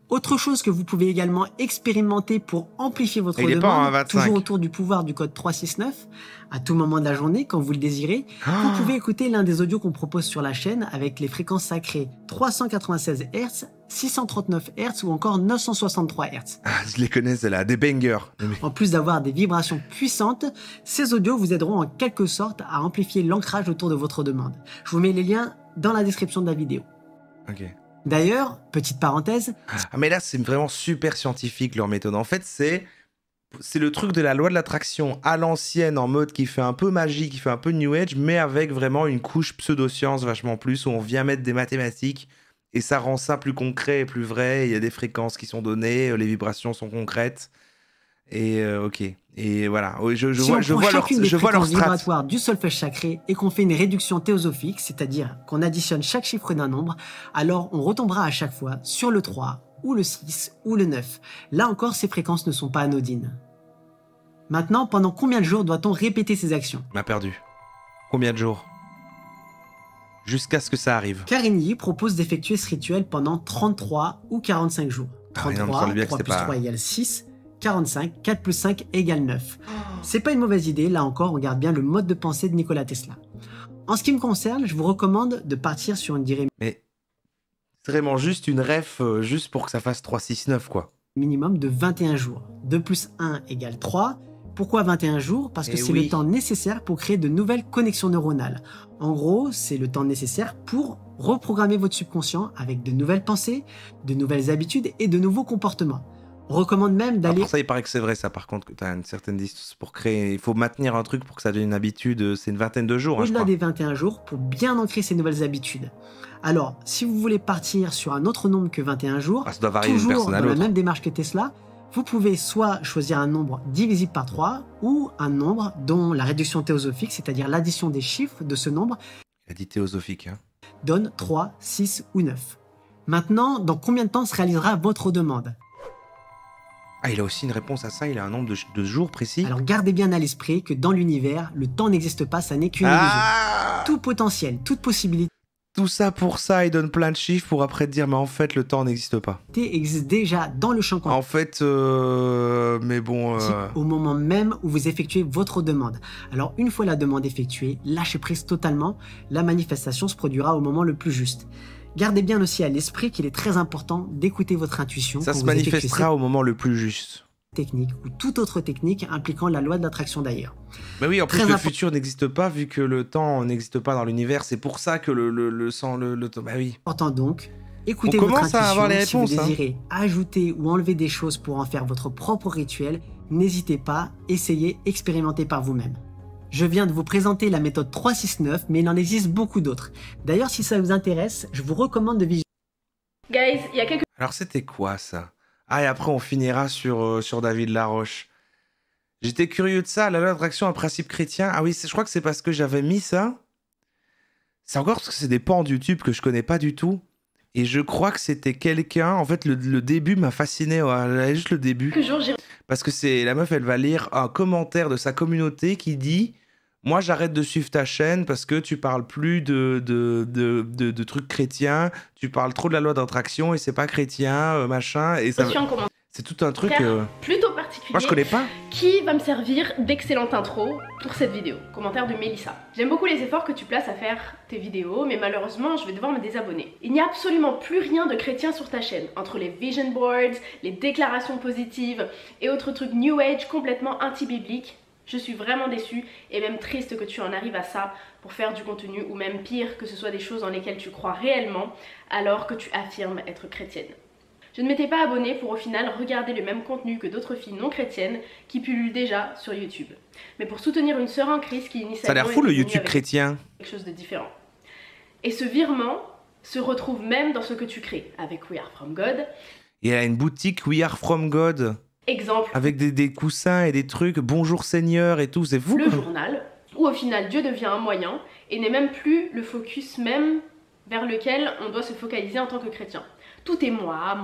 Autre chose que vous pouvez également expérimenter pour amplifier votre demande, toujours autour du pouvoir du code 369, à tout moment de la journée, quand vous le désirez, vous pouvez écouter l'un des audios qu'on propose sur la chaîne avec les fréquences sacrées 396 Hz, 639 Hz ou encore 963 Hz. Ah, je les connais, c'est là, des bangers. En plus d'avoir des vibrations puissantes, ces audios vous aideront en quelque sorte à amplifier l'ancrage autour de votre demande. Je vous mets les liens dans la description de la vidéo. Ok. D'ailleurs, petite parenthèse... Ah mais là, c'est vraiment super scientifique leur méthode. En fait, c'est le truc de la loi de l'attraction à l'ancienne, en mode qui fait un peu magie, qui fait un peu New Age, mais avec vraiment une couche pseudo-science vachement plus, où on vient mettre des mathématiques, et ça rend ça plus concret et plus vrai. Il y a des fréquences qui sont données, les vibrations sont concrètes. Et ok. Et voilà, je vois leur vibratoire du solfège sacré et qu'on fait une réduction théosophique, c'est-à-dire qu'on additionne chaque chiffre d'un nombre, alors on retombera à chaque fois sur le 3, ou le 6, ou le 9. Là encore, ces fréquences ne sont pas anodines. Maintenant, pendant combien de jours doit-on répéter ces actions? On m'a perdu. Combien de jours? Jusqu'à ce que ça arrive. Carigny propose d'effectuer ce rituel pendant 33 ou 45 jours. 33, 3 plus 3 égale 6. 45, 4 plus 5 égale 9. C'est pas une mauvaise idée, là encore on garde bien le mode de pensée de Nikola Tesla. En ce qui me concerne, je vous recommande de partir sur une durée... Mais c'est vraiment juste une ref, juste pour que ça fasse 3, 6, 9 quoi. Minimum de 21 jours. 2 plus 1 égale 3. Pourquoi 21 jours? Parce que c'est le temps nécessaire pour créer de nouvelles connexions neuronales. En gros, c'est le temps nécessaire pour reprogrammer votre subconscient avec de nouvelles pensées, de nouvelles habitudes et de nouveaux comportements. On recommande même d'aller... Pour ça, il paraît que c'est vrai, ça, par contre, que tu as une certaine distance pour créer... Il faut maintenir un truc pour que ça devienne une habitude, c'est une vingtaine de jours, au-delà des 21 jours, pour bien ancrer ces nouvelles habitudes. Alors, si vous voulez partir sur un autre nombre que 21 jours, ça doit varier toujours d'une personne à dans la l'autre. même démarche que Tesla, Vous pouvez soit choisir un nombre divisible par 3 ou un nombre dont la réduction théosophique, c'est-à-dire l'addition des chiffres de ce nombre, il a dit théosophique, hein, donne 3, 6 ou 9. Maintenant, dans combien de temps se réalisera votre demande? Ah, il a aussi une réponse à ça, il a un nombre de jours précis. Alors gardez bien à l'esprit que dans l'univers, le temps n'existe pas, ça n'est qu'une illusion. Tout potentiel, toute possibilité. Tout ça pour ça, il donne plein de chiffres pour après te dire, mais en fait, le temps n'existe pas. Existe déjà dans le champ quantique. En fait, mais bon... Au moment même où vous effectuez votre demande. Alors, une fois la demande effectuée, lâchez prise totalement, la manifestation se produira au moment le plus juste. Gardez bien aussi à l'esprit qu'il est très important d'écouter votre intuition. Ça se manifestera au moment le plus juste. Technique ou toute autre technique impliquant la loi de l'attraction d'ailleurs. Mais oui, en plus le futur n'existe pas vu que le temps n'existe pas dans l'univers. C'est pour ça que le temps... Bah oui. Important donc, écoutez votre intuition. À avoir les réponses, si vous désirez ajouter ou enlever des choses pour en faire votre propre rituel, n'hésitez pas, essayez, expérimentez par vous-même. Je viens de vous présenter la méthode 369, mais il en existe beaucoup d'autres. D'ailleurs, si ça vous intéresse, je vous recommande de visualiser. Guys, il y a quelques... Alors c'était quoi ça? Ah, et après on finira sur David Laroche. J'étais curieux de ça, la loi d'attraction, un principe chrétien. Ah oui, je crois que c'est parce que j'avais mis ça. C'est encore parce que c'est des pans de YouTube que je connais pas du tout. Et je crois que c'était quelqu'un... En fait, le début m'a fasciné, ouais, juste le début. Parce que c'est la meuf, elle va lire un commentaire de sa communauté qui dit... Moi, j'arrête de suivre ta chaîne parce que tu parles plus de trucs chrétiens, tu parles trop de la loi d'attraction et c'est pas chrétien, machin. Et ça, c'est tout un truc plutôt particulier. Moi, je connais pas. Qui va me servir d'excellente intro pour cette vidéo. Commentaire de Mélissa. J'aime beaucoup les efforts que tu places à faire tes vidéos, mais malheureusement, je vais devoir me désabonner. Il n'y a absolument plus rien de chrétien sur ta chaîne. Entre les vision boards, les déclarations positives et autres trucs New Age complètement anti-bibliques. Je suis vraiment déçue et même triste que tu en arrives à ça pour faire du contenu ou même pire, que ce soit des choses dans lesquelles tu crois réellement alors que tu affirmes être chrétienne. Je ne m'étais pas abonnée pour au final regarder le même contenu que d'autres filles non chrétiennes qui pullulent déjà sur YouTube. Mais pour soutenir une sœur en crise qui initialement... Ça a l'air fou le YouTube chrétien. Quelque chose de différent. Et ce virement se retrouve même dans ce que tu crées avec We Are From God. Et elle a une boutique We Are From God. Exemple. Avec des coussins et des trucs, bonjour Seigneur et tout, c'est fou. Le journal, où au final Dieu devient un moyen et n'est même plus le focus même vers lequel on doit se focaliser en tant que chrétien. Tout est moi,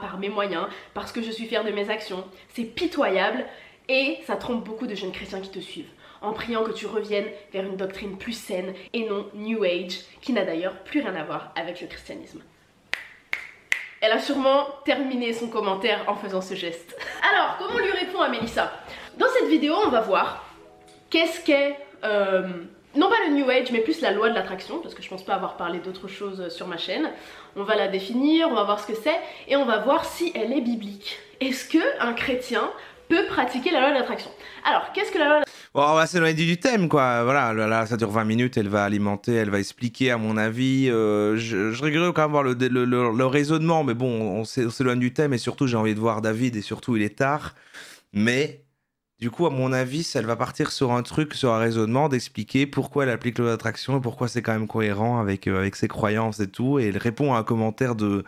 par mes moyens, parce que je suis fière de mes actions. C'est pitoyable et ça trompe beaucoup de jeunes chrétiens qui te suivent, en priant que tu reviennes vers une doctrine plus saine et non New Age, qui n'a d'ailleurs plus rien à voir avec le christianisme. Elle a sûrement terminé son commentaire en faisant ce geste. Alors, comment on lui répond à Mélissa? Dans cette vidéo, on va voir qu'est-ce qu'est, non pas le New Age, mais plus la loi de l'attraction, parce que je pense pas avoir parlé d'autre chose sur ma chaîne. On va la définir, on va voir ce que c'est, et on va voir si elle est biblique. Est-ce qu'un chrétien peut pratiquer la loi de l'attraction? Alors, qu'est-ce que la loi de l'attraction? Bon, on va s'éloigner du thème, quoi. Voilà, là, ça dure 20 minutes, elle va alimenter, elle va expliquer, à mon avis. Je rigole quand même voir le raisonnement, mais bon, on s'éloigne du thème, et surtout, j'ai envie de voir David, et surtout, il est tard. Mais, du coup, à mon avis, elle va partir sur un truc, sur un raisonnement, d'expliquer pourquoi elle applique la loi d'attraction, et pourquoi c'est quand même cohérent avec ses croyances et tout, et elle répond à un commentaire de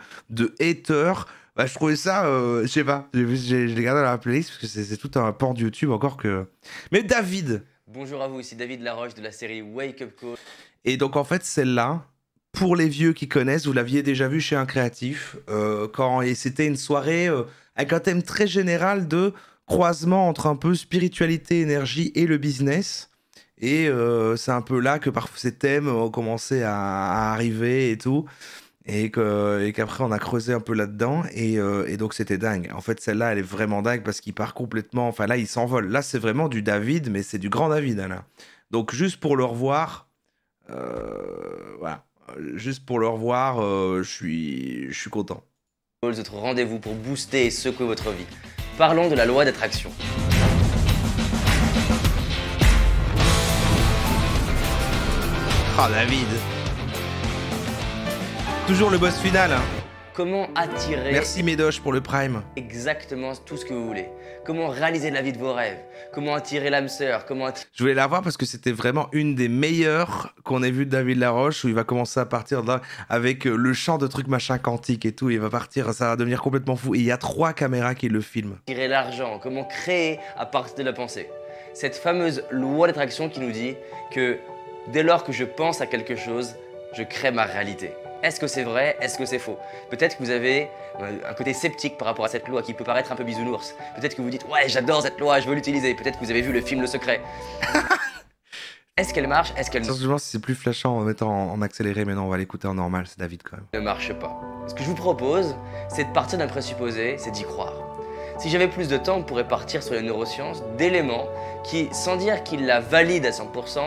hater. Bah, je trouvais ça, je sais pas, je l'ai gardé dans la playlist parce que c'est tout un pan de YouTube encore que... Mais David! Bonjour à vous, ici David Laroche de la série Wake Up Call. Et donc en fait celle-là, pour les vieux qui connaissent, vous l'aviez déjà vu chez un créatif, et c'était une soirée avec un thème très général de croisement entre un peu spiritualité, énergie et le business. Et c'est un peu là que parfois ces thèmes ont commencé à arriver et tout. Et qu'après on a creusé un peu là-dedans et donc c'était dingue. En fait celle-là elle est vraiment dingue parce qu'il part complètement, enfin là il s'envole. Là c'est vraiment du David mais c'est du grand David hein, là. Donc juste pour le revoir, voilà, juste pour le revoir, je suis content. Votre rendez-vous pour booster et secouer votre vie. Parlons de la loi d'attraction. Ah David. Toujours le boss final. Hein. comment attirer Merci Médoche pour le Prime. exactement tout ce que vous voulez. Comment réaliser la vie de vos rêves. Comment attirer l'âme sœur. Je voulais la voir parce que c'était vraiment une des meilleures qu'on ait vues de David Laroche, où il va commencer à partir de là avec le chant de trucs machin quantique et tout. Il va partir, ça va devenir complètement fou. Et il y a 3 caméras qui le filment. Attirer l'argent. Comment créer à partir de la pensée. Cette fameuse loi d'attraction qui nous dit que dès lors que je pense à quelque chose, je crée ma réalité. Est-ce que c'est vrai? Est-ce que c'est faux? Peut-être que vous avez un côté sceptique par rapport à cette loi qui peut paraître un peu bisounours. Peut-être que vous dites « Ouais, j'adore cette loi, je veux l'utiliser ». Peut-être que vous avez vu le film Le Secret. Est-ce qu'elle marche? Est-ce qu'elle Je pense que c'est plus flashant en mettant en accéléré, mais non, on va l'écouter en normal, c'est David quand même. ne marche pas? Ce que je vous propose, c'est de partir d'un présupposé, c'est d'y croire. Si j'avais plus de temps, on pourrait partir sur les neurosciences d'éléments qui, sans dire qu'ils la valident à 100%,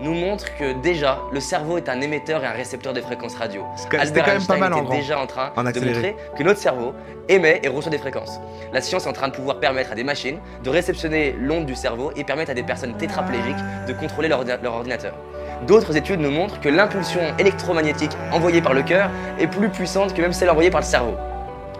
nous montrent que déjà, le cerveau est un émetteur et un récepteur de fréquences radio. C'était quand même pas mal en grand. Déjà en train En de accéléré. montrer que notre cerveau émet et reçoit des fréquences. La science est en train de pouvoir permettre à des machines de réceptionner l'onde du cerveau et permettre à des personnes tétraplégiques de contrôler leur ordinateur. D'autres études nous montrent que l'impulsion électromagnétique envoyée par le cœur est plus puissante que même celle envoyée par le cerveau.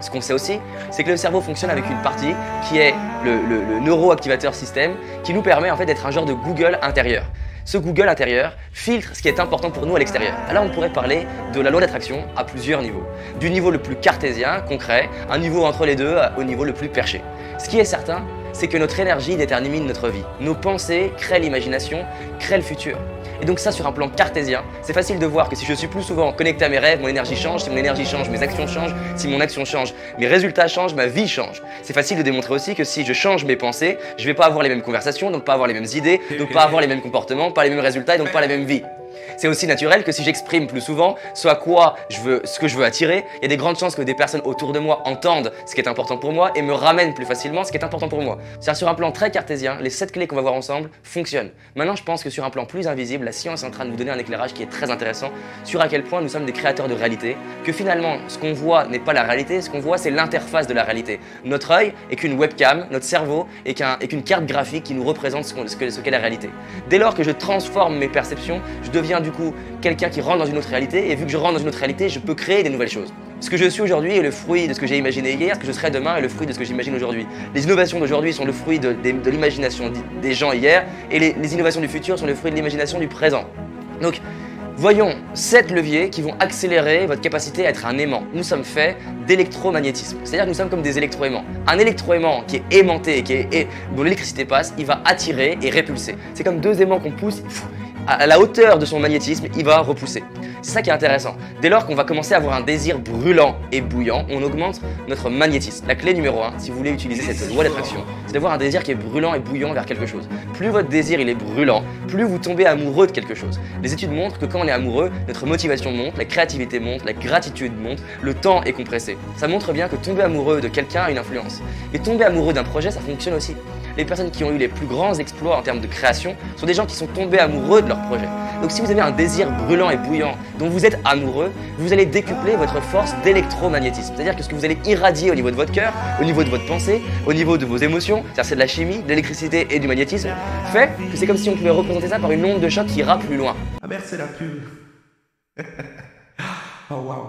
Ce qu'on sait aussi, c'est que le cerveau fonctionne avec une partie qui est le neuroactivateur système qui nous permet en fait d'être un genre de Google intérieur. Ce Google intérieur filtre ce qui est important pour nous à l'extérieur. Alors on pourrait parler de la loi d'attraction à plusieurs niveaux. Du niveau le plus cartésien, concret, un niveau entre les deux au niveau le plus perché. Ce qui est certain, c'est que notre énergie détermine notre vie. Nos pensées créent l'imagination, créent le futur. Et donc ça, sur un plan cartésien, c'est facile de voir que si je suis plus souvent connecté à mes rêves, mon énergie change. Si mon énergie change, mes actions changent. Si mon action change, mes résultats changent, ma vie change. C'est facile de démontrer aussi que si je change mes pensées, je vais pas avoir les mêmes conversations, donc pas avoir les mêmes idées, donc pas avoir les mêmes comportements, pas les mêmes résultats et donc pas la même vie. C'est aussi naturel que si j'exprime plus souvent ce que je veux attirer, il y a des grandes chances que des personnes autour de moi entendent ce qui est important pour moi et me ramènent plus facilement ce qui est important pour moi. C'est-à-dire sur un plan très cartésien, les 7 clés qu'on va voir ensemble fonctionnent. Maintenant, je pense que sur un plan plus invisible, la science est en train de nous donner un éclairage qui est très intéressant sur à quel point nous sommes des créateurs de réalité, que finalement, ce qu'on voit n'est pas la réalité, ce qu'on voit c'est l'interface de la réalité. Notre œil est qu'une webcam, notre cerveau est qu'une carte graphique qui nous représente ce qu'est la réalité. Dès lors que je transforme mes perceptions, je deviens du coup quelqu'un qui rentre dans une autre réalité, et vu que je rentre dans une autre réalité, je peux créer des nouvelles choses. Ce que je suis aujourd'hui est le fruit de ce que j'ai imaginé hier, ce que je serai demain est le fruit de ce que j'imagine aujourd'hui. Les innovations d'aujourd'hui sont le fruit de l'imagination des gens hier, et les innovations du futur sont le fruit de l'imagination du présent. Donc, voyons 7 leviers qui vont accélérer votre capacité à être un aimant. Nous sommes faits d'électromagnétisme, c'est-à-dire que nous sommes comme des électroaimants. Un électroaimant qui est aimanté, dont l'électricité passe, il va attirer et répulser. C'est comme 2 aimants qu'on pousse, à la hauteur de son magnétisme, il va repousser. C'est ça qui est intéressant. Dès lors qu'on va commencer à avoir un désir brûlant et bouillant, on augmente notre magnétisme. La clé numéro 1, si vous voulez utiliser cette loi d'attraction, c'est d'avoir un désir qui est brûlant et bouillant vers quelque chose. Plus votre désir il est brûlant, plus vous tombez amoureux de quelque chose. Les études montrent que quand on est amoureux, notre motivation monte, la créativité monte, la gratitude monte, le temps est compressé. Ça montre bien que tomber amoureux de quelqu'un a une influence. Et tomber amoureux d'un projet, ça fonctionne aussi. Les personnes qui ont eu les plus grands exploits en termes de création sont des gens qui sont tombés amoureux de leur projet. Donc si vous avez un désir brûlant et bouillant dont vous êtes amoureux, vous allez décupler votre force d'électromagnétisme. C'est-à-dire que ce que vous allez irradier au niveau de votre cœur, au niveau de votre pensée, au niveau de vos émotions, c'est-à-dire c'est de la chimie, de l'électricité et du magnétisme, fait que c'est comme si on pouvait représenter ça par une onde de choc qui ira plus loin. Ah merde, c'est la pub. Oh waouh.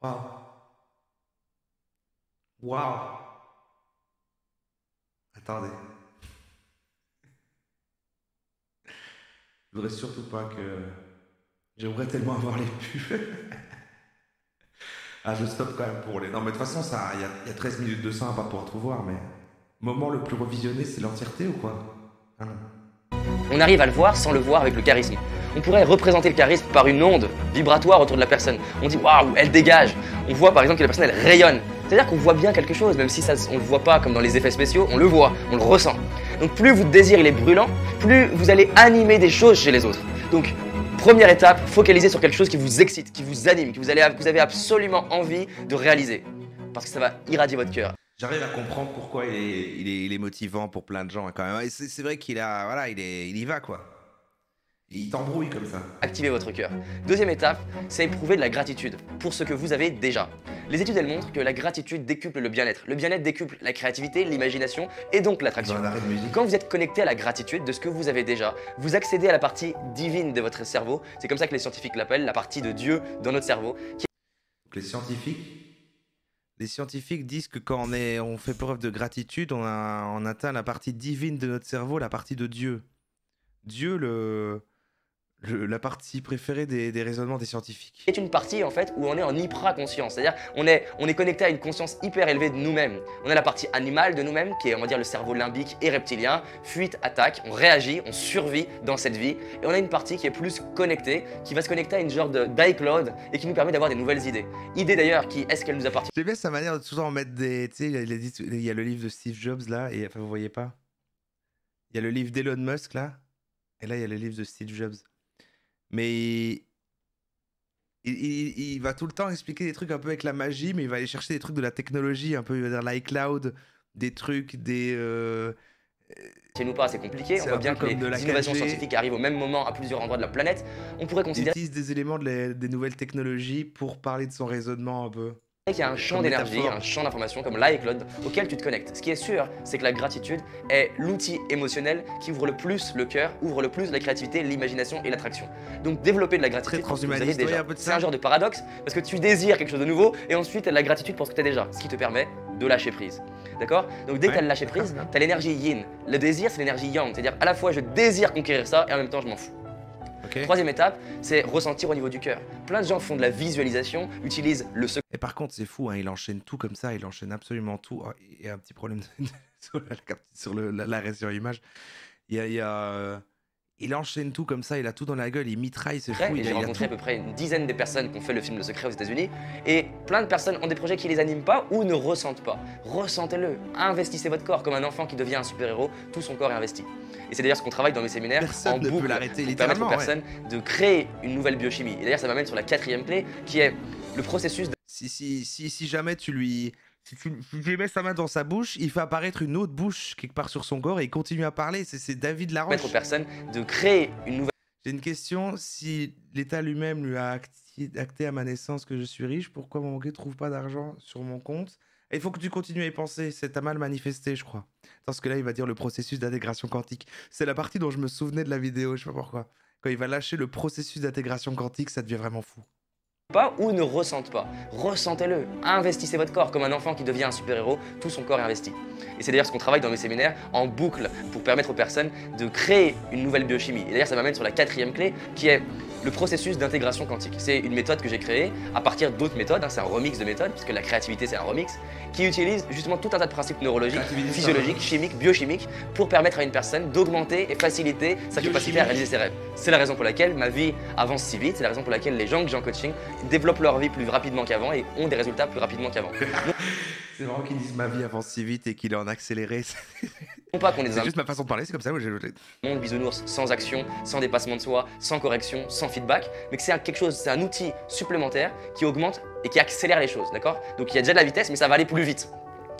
Waouh. Waouh. Attendez. Je voudrais surtout pas que... J'aimerais tellement avoir les pubs. Ah, je stoppe quand même pour les... Non, mais de toute façon, il y a 13 minutes de ça, on va pas pouvoir tout voir, mais... Moment le plus revisionné, c'est l'entièreté ou quoi? Ah non. On arrive à le voir sans le voir avec le charisme. On pourrait représenter le charisme par une onde vibratoire autour de la personne. On dit waouh, elle dégage. On voit par exemple que la personne elle rayonne. C'est-à-dire qu'on voit bien quelque chose, même si ça, on ne le voit pas comme dans les effets spéciaux, on le voit, on le ressent. Donc plus votre désir il est brûlant, plus vous allez animer des choses chez les autres. Donc première étape, focalisez sur quelque chose qui vous excite, qui vous anime, que vous avez absolument envie de réaliser. Parce que ça va irradier votre cœur. J'arrive à comprendre pourquoi il est motivant pour plein de gens quand même. C'est vrai qu'il a, voilà, il y va quoi. Il t'embrouille comme ça. Activez votre cœur. Deuxième étape, c'est éprouver de la gratitude pour ce que vous avez déjà. Les études elles montrent que la gratitude décuple le bien-être. Le bien-être décuple la créativité, l'imagination et donc l'attraction. Quand vous êtes connecté à la gratitude de ce que vous avez déjà, vous accédez à la partie divine de votre cerveau. C'est comme ça que les scientifiques l'appellent, la partie de Dieu dans notre cerveau. Les scientifiques disent que quand on fait preuve de gratitude, on atteint la partie divine de notre cerveau, la partie de Dieu. Dieu, la partie préférée des raisonnements des scientifiques. C'est une partie en fait où on est en hyper-conscience, c'est-à-dire on est connecté à une conscience hyper élevée de nous-mêmes. On a la partie animale de nous-mêmes qui est on va dire le cerveau limbique et reptilien, fuite, attaque, on réagit, on survit dans cette vie et on a une partie qui est plus connectée, qui va se connecter à une genre d'iCloud et qui nous permet d'avoir des nouvelles idées. Idées d'ailleurs qui, est-ce qu'elles nous appartiennent? J'aime bien sa manière de toujours en mettre des... Tu sais, il y a le livre de Steve Jobs là, et enfin vous voyez pas. Il y a le livre d'Elon Musk là, et là il y a le livre de Steve Jobs. Mais il va tout le temps expliquer des trucs un peu avec la magie, mais il va aller chercher des trucs de la technologie, un peu, il va dire l'iCloud, des trucs, Chez nous pas, c'est compliqué, on voit bien que les innovations scientifiques arrivent au même moment à plusieurs endroits de la planète. On pourrait considérer il utilise des éléments des nouvelles technologies pour parler de son raisonnement un peu. qu'il y a un champ d'énergie, un champ d'information comme l'iCloud auquel tu te connectes. Ce qui est sûr, c'est que la gratitude est l'outil émotionnel qui ouvre le plus le cœur, ouvre le plus la créativité, l'imagination et l'attraction. Donc développer de la gratitude, c'est un genre de paradoxe parce que tu désires quelque chose de nouveau et ensuite la gratitude pour ce que tu as déjà, ce qui te permet de lâcher prise. D'accord? Donc dès que tu as le lâcher prise, tu as l'énergie yin. Le désir, c'est l'énergie yang, c'est-à-dire à la fois je désire conquérir ça et en même temps je m'en fous. Okay. Troisième étape, c'est ressentir au niveau du cœur. Plein de gens font de la visualisation, utilisent le secret. Et par contre, c'est fou, hein, il enchaîne tout comme ça, il enchaîne absolument tout. Oh, il y a un petit problème sur l'arrêt sur image. Il enchaîne tout comme ça, il a tout dans la gueule, il mitraille, c'est fou. J'ai rencontré à peu près une dizaine de personnes qui ont fait le film Le Secret aux États-Unis et plein de personnes ont des projets qui les animent pas ou ne ressentent pas. Ressentez-le, investissez votre corps comme un enfant qui devient un super-héros, tout son corps est investi. Et c'est d'ailleurs ce qu'on travaille dans mes séminaires en boucle pour permettre aux personnes de créer une nouvelle biochimie. Et d'ailleurs ça m'amène sur la quatrième clé qui est le processus de... Si jamais tu lui mets sa main dans sa bouche, il fait apparaître une autre bouche quelque part sur son corps et il continue à parler. C'est David Laroche. Permettre aux personnes de créer une nouvelle... J'ai une question. Si l'État lui-même lui a acté à ma naissance que je suis riche, pourquoi mon banquier ne trouve pas d'argent sur mon compte? Il faut que tu continues à y penser. C'est mal manifesté, je crois. Parce que là, il va dire le processus d'intégration quantique. C'est la partie dont je me souvenais de la vidéo, je sais pas pourquoi. Quand il va lâcher le processus d'intégration quantique, ça devient vraiment fou. Pas ou ne ressentent pas. Ressentez-le. Investissez votre corps comme un enfant qui devient un super-héros, tout son corps est investi. Et c'est d'ailleurs ce qu'on travaille dans mes séminaires en boucle pour permettre aux personnes de créer une nouvelle biochimie. Et d'ailleurs ça m'amène sur la quatrième clé qui est le processus d'intégration quantique. C'est une méthode que j'ai créée à partir d'autres méthodes, hein, c'est un remix de méthodes, puisque la créativité c'est un remix, qui utilise justement tout un tas de principes neurologiques, physiologiques, chimiques, biochimiques, pour permettre à une personne d'augmenter et faciliter sa capacité à réaliser ses rêves. C'est la raison pour laquelle ma vie avance si vite, c'est la raison pour laquelle les gens que j'ai en coaching développent leur vie plus rapidement qu'avant et ont des résultats plus rapidement qu'avant. C'est vraiment qu'ils disent ma vie avance si vite et qu'il est en accéléré. C'est juste ma façon de parler, c'est comme ça. Monde bisounours, sans action, sans dépassement de soi, sans correction, sans feedback, mais que c'est quelque chose, c'est un outil supplémentaire qui augmente et qui accélère les choses, d'accord? Donc il y a déjà de la vitesse, mais ça va aller plus vite.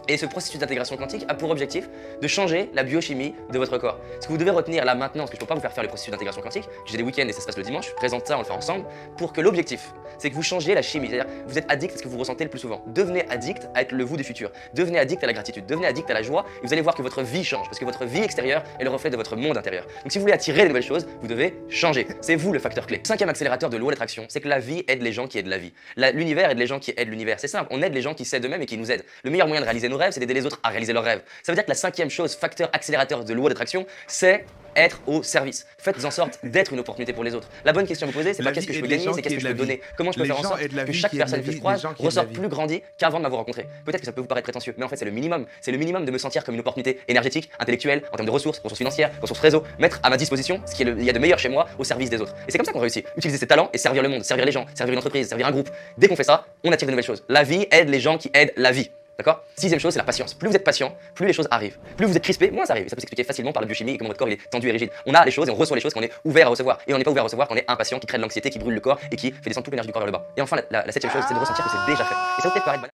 Et ce processus d'intégration quantique a pour objectif de changer la biochimie de votre corps. Ce que vous devez retenir là maintenant, parce que je ne peux pas vous faire le processus d'intégration quantique, j'ai des week-ends et ça se passe le dimanche, je présente ça, on le fait ensemble, pour que l'objectif, c'est que vous changiez la chimie. C'est-à-dire, vous êtes addict à ce que vous ressentez le plus souvent. Devenez addict à être le vous du futur. Devenez addict à la gratitude. Devenez addict à la joie et vous allez voir que votre vie change, parce que votre vie extérieure est le reflet de votre monde intérieur. Donc si vous voulez attirer de nouvelles choses, vous devez changer. C'est vous le facteur clé. Cinquième accélérateur de loi d'attraction, c'est que la vie aide les gens qui aident la vie. L'univers aide les gens qui aident l'univers. C'est simple, on aide les gens qui s'aident eux-mêmes et qui nous aident. Le meilleur moyen de réaliser nos rêves, c'est d'aider les autres à réaliser leurs rêves. Ça veut dire que la cinquième chose, facteur accélérateur de loi d'attraction, c'est être au service. Faites en sorte d'être une opportunité pour les autres. La bonne question à vous poser, c'est pas qu'est-ce que je peux gagner, c'est qu'est-ce que je peux donner. Comment je peux faire en sorte que chaque personne que je croise ressorte plus grandi qu'avant de m'avoir rencontré. Peut-être que ça peut vous paraître prétentieux, mais en fait c'est le minimum. C'est le minimum de me sentir comme une opportunité énergétique, intellectuelle, en termes de ressources financières, ressources réseau, mettre à ma disposition ce qu'il y a de meilleur chez moi au service des autres. Et c'est comme ça qu'on réussit. Utiliser ses talents et servir le monde, servir les gens, servir une entreprise, servir un groupe. Dès qu'on fait ça, on attire de nouvelles choses. La vie aide les gens qui aident la vie. D'accord? Sixième chose, c'est la patience. Plus vous êtes patient, plus les choses arrivent. Plus vous êtes crispé, moins ça arrive. Ça peut s'expliquer facilement par la biochimie et comment votre corps il est tendu et rigide. On a les choses et on reçoit les choses qu'on est ouvert à recevoir. Et on n'est pas ouvert à recevoir quand on est impatient, qui crée de l'anxiété, qui brûle le corps et qui fait descendre toute l'énergie du corps vers le bas. Et enfin, la septième chose, c'est de ressentir que c'est déjà fait. Et ça peut peut-être paraître banal.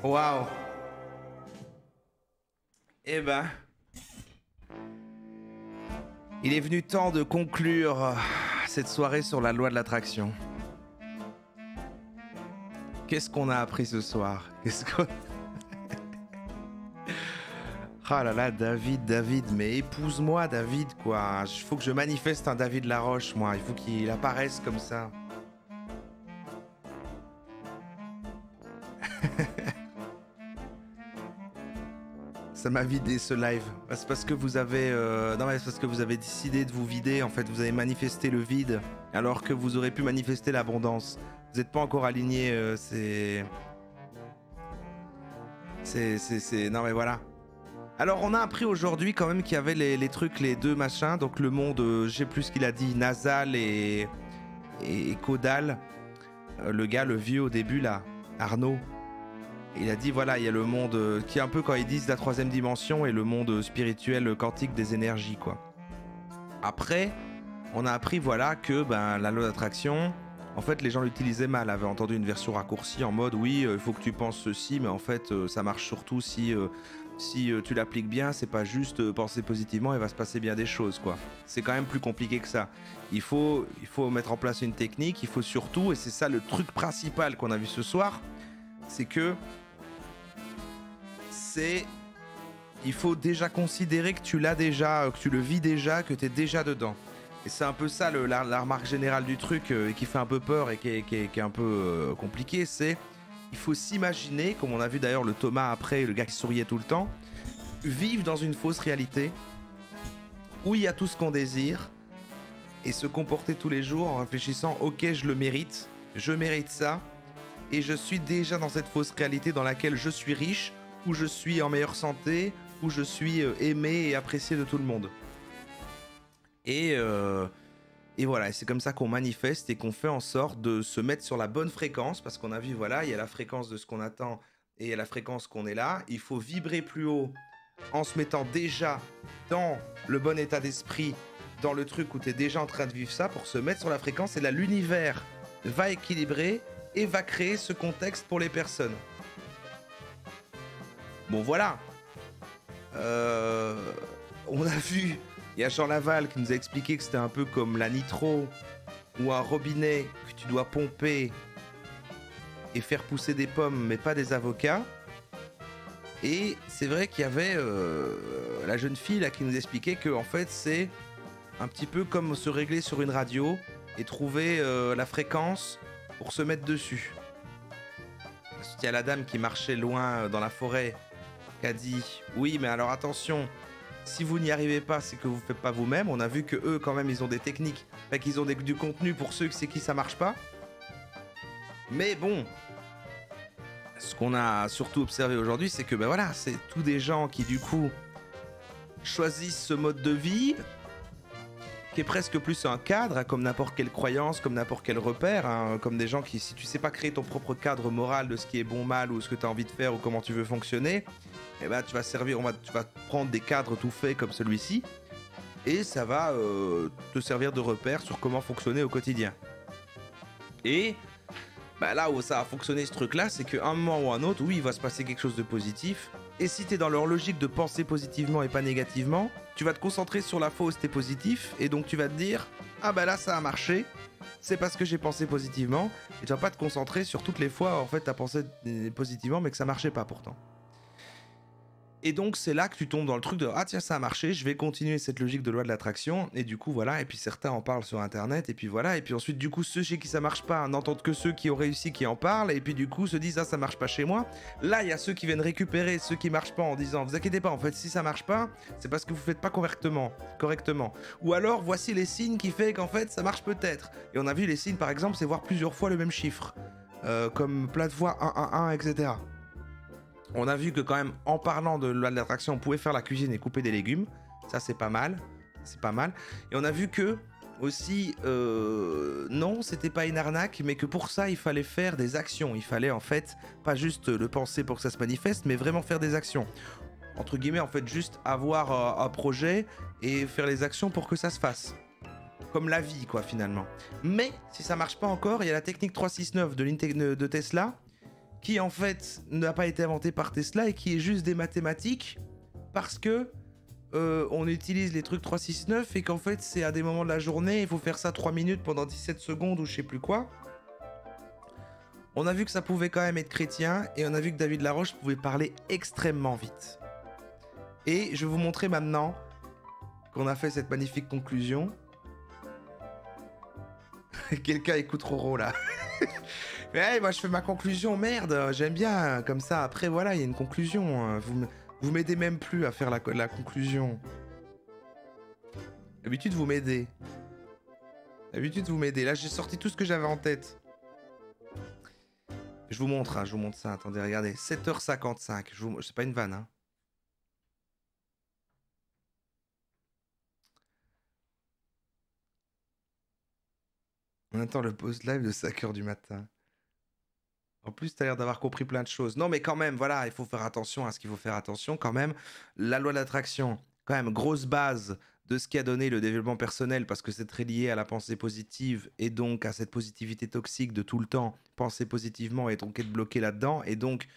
Waouh. Eh ben, il est venu temps de conclure cette soirée sur la loi de l'attraction. Qu'est-ce qu'on a appris ce soir? Qu'est-ce qu'on... Ah là là, David, mais épouse-moi, David, quoi. Il faut que je manifeste un David Laroche, moi. Il faut qu'il apparaisse comme ça. Ça m'a vidé ce live. C'est parce que vous avez... Non, mais c'est parce que vous avez décidé de vous vider. En fait, vous avez manifesté le vide, alors que vous aurez pu manifester l'abondance. Vous n'êtes pas encore aligné. Non, mais voilà. Alors, on a appris aujourd'hui quand même qu'il y avait les trucs, les deux machins. Donc, le monde, je sais plus ce qu'il a dit, nasal et caudal. Le gars, le vieux au début, là, Arnaud. Il a dit, voilà, il y a le monde qui est un peu quand ils disent la troisième dimension et le monde spirituel quantique des énergies, quoi. Après, on a appris, voilà, que la loi d'attraction, en fait, les gens l'utilisaient mal. Avaient entendu une version raccourcie en mode, oui, il faut que tu penses ceci, mais en fait, ça marche surtout si tu l'appliques bien. C'est pas juste penser positivement, il va se passer bien des choses, quoi. C'est quand même plus compliqué que ça. Il faut mettre en place une technique, il faut surtout, et c'est ça le truc principal qu'on a vu ce soir, c'est que il faut déjà considérer que tu l'as déjà, que tu le vis déjà, que tu es déjà dedans. Et c'est un peu ça la remarque générale du truc qui fait un peu peur et qui est un peu compliqué, c'est il faut s'imaginer, comme on a vu d'ailleurs le Thomas après, le gars qui souriait tout le temps, vivre dans une fausse réalité où il y a tout ce qu'on désire et se comporter tous les jours en réfléchissant, ok, je le mérite, je mérite ça, et je suis déjà dans cette fausse réalité dans laquelle je suis riche, où je suis en meilleure santé, où je suis aimé et apprécié de tout le monde. Et voilà, et c'est comme ça qu'on manifeste et qu'on fait en sorte de se mettre sur la bonne fréquence, parce qu'on a vu, voilà, il y a la fréquence de ce qu'on attend et il y a la fréquence qu'on est là. Il faut vibrer plus haut en se mettant déjà dans le bon état d'esprit, dans le truc où tu es déjà en train de vivre ça, pour se mettre sur la fréquence, et là l'univers va équilibrer et va créer ce contexte pour les personnes. Bon, voilà. On a vu, il y a Jean Laval qui nous a expliqué que c'était un peu comme la nitro ou un robinet que tu dois pomper et faire pousser des pommes, mais pas des avocats. Et c'est vrai qu'il y avait la jeune fille là qui nous expliquait que en fait c'est un petit peu comme se régler sur une radio et trouver la fréquence pour se mettre dessus. Il y a la dame qui marchait loin dans la forêt qui a dit oui, mais alors attention, si vous n'y arrivez pas, c'est que vous ne faites pas vous-même. On a vu que eux quand même ils ont des techniques, enfin, qu'ils ont du contenu pour ceux c'est qui ça marche pas. Mais bon, ce qu'on a surtout observé aujourd'hui, c'est que voilà, c'est tous des gens qui du coup choisissent ce mode de vie qui est presque plus un cadre, hein, comme n'importe quelle croyance, comme n'importe quel repère, hein, comme des gens qui, si tu sais pas créer ton propre cadre moral de ce qui est bon, mal, ou ce que tu as envie de faire, ou comment tu veux fonctionner, eh ben, tu vas prendre des cadres tout faits comme celui-ci, et ça va te servir de repère sur comment fonctionner au quotidien. Et là où ça a fonctionné ce truc-là, c'est qu'à un moment ou un autre, oui, il va se passer quelque chose de positif, et si t'es dans leur logique de penser positivement et pas négativement, tu vas te concentrer sur la fois où c'était positif, et donc tu vas te dire « Ah là ça a marché, c'est parce que j'ai pensé positivement », et tu vas pas te concentrer sur toutes les fois en fait t'as pensé positivement mais que ça marchait pas pourtant. Et donc c'est là que tu tombes dans le truc de « Ah tiens, ça a marché, je vais continuer cette logique de loi de l'attraction », et du coup voilà, et puis certains en parlent sur internet, et puis voilà, et puis ensuite du coup ceux chez qui ça marche pas n'entendent que ceux qui ont réussi qui en parlent, et puis du coup se disent « Ah ça marche pas chez moi », là il y a ceux qui viennent récupérer ceux qui marchent pas en disant « Vous inquiétez pas, en fait si ça marche pas, c'est parce que vous faites pas correctement, ou alors voici les signes qui fait qu'en fait ça marche peut-être », et on a vu les signes par exemple, c'est voir plusieurs fois le même chiffre, comme plein de fois 1, 1, 1, etc. On a vu que quand même, en parlant de loi de l'attraction, on pouvait faire la cuisine et couper des légumes. Ça, c'est pas mal. C'est pas mal. Et on a vu que, aussi, non, c'était pas une arnaque, mais que pour ça, il fallait faire des actions. Il fallait, en fait, pas juste le penser pour que ça se manifeste, mais vraiment faire des actions. Entre guillemets, en fait, juste avoir un projet et faire les actions pour que ça se fasse. Comme la vie, quoi, finalement. Mais, si ça marche pas encore, il y a la technique 369 de Tesla, qui en fait n'a pas été inventé par Tesla et qui est juste des mathématiques parce que on utilise les trucs 369 et qu'en fait c'est à des moments de la journée, il faut faire ça 3 minutes pendant 17 secondes ou je sais plus quoi. On a vu que ça pouvait quand même être chrétien et on a vu que David Laroche pouvait parler extrêmement vite. Et je vais vous montrer maintenant qu'on a fait cette magnifique conclusion. Quelqu'un écoute Roro là. Mais hey, moi je fais ma conclusion, merde, j'aime bien comme ça. Après voilà, il y a une conclusion. Vous m'aidez même plus à faire la conclusion. D'habitude vous m'aidez. Là j'ai sorti tout ce que j'avais en tête. Je vous montre, je vous montre ça. Attendez, regardez. 7h55. C'est pas une vanne, hein. On attend le post live de 5h du matin. En plus, t'as l'air d'avoir compris plein de choses. Non, mais quand même, voilà, il faut faire attention à ce qu'il faut faire attention. Quand même, la loi de l'attraction, quand même, grosse base de ce qui a donné le développement personnel, parce que c'est très lié à la pensée positive et donc à cette positivité toxique de tout le temps. Penser positivement et donc être bloqué là-dedans. Et donc,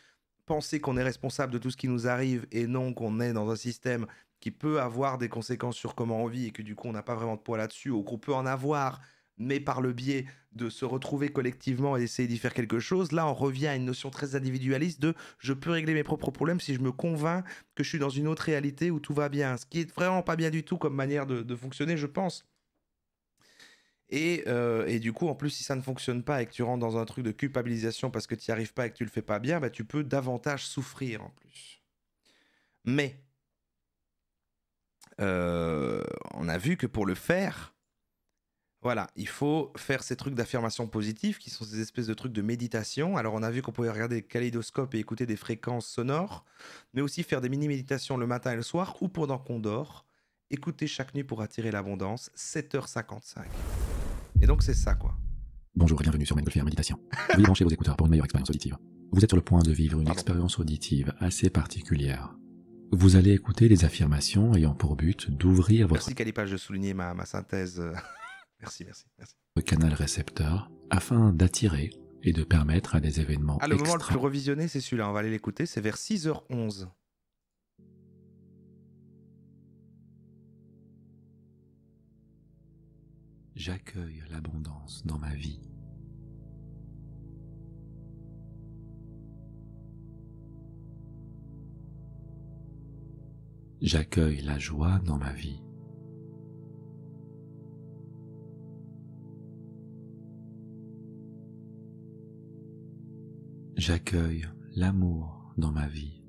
penser qu'on est responsable de tout ce qui nous arrive et non qu'on est dans un système qui peut avoir des conséquences sur comment on vit et que du coup, on n'a pas vraiment de poids là-dessus ou qu'on peut en avoir, mais par le biais de se retrouver collectivement et d'essayer d'y faire quelque chose, là on revient à une notion très individualiste de je peux régler mes propres problèmes si je me convainc que je suis dans une autre réalité où tout va bien, ce qui est vraiment pas bien du tout comme manière de fonctionner, je pense. Et du coup, en plus, si ça ne fonctionne pas et que tu rentres dans un truc de culpabilisation parce que tu n'y arrives pas et que tu le fais pas bien, bah, tu peux davantage souffrir en plus. Mais, on a vu que pour le faire, voilà, il faut faire ces trucs d'affirmation positive qui sont ces espèces de trucs de méditation. Alors, on a vu qu'on pouvait regarder des kaléidoscopes et écouter des fréquences sonores, mais aussi faire des mini-méditations le matin et le soir ou pendant qu'on dort. Écouter chaque nuit pour attirer l'abondance, 7h55. Et donc, c'est ça, quoi. Bonjour et bienvenue sur Montgolfière Méditation. Veuillez brancher vos écouteurs pour une meilleure expérience auditive. Vous êtes sur le point de vivre une expérience auditive assez particulière. Vous allez écouter les affirmations ayant pour but d'ouvrir votre... Merci Calipage de souligner ma synthèse. Merci. Canal récepteur afin d'attirer et de permettre à des événements le moment le plus revisionné, c'est celui-là. On va aller l'écouter. C'est vers 6h11. J'accueille l'abondance dans ma vie. J'accueille la joie dans ma vie. J'accueille l'amour dans ma vie.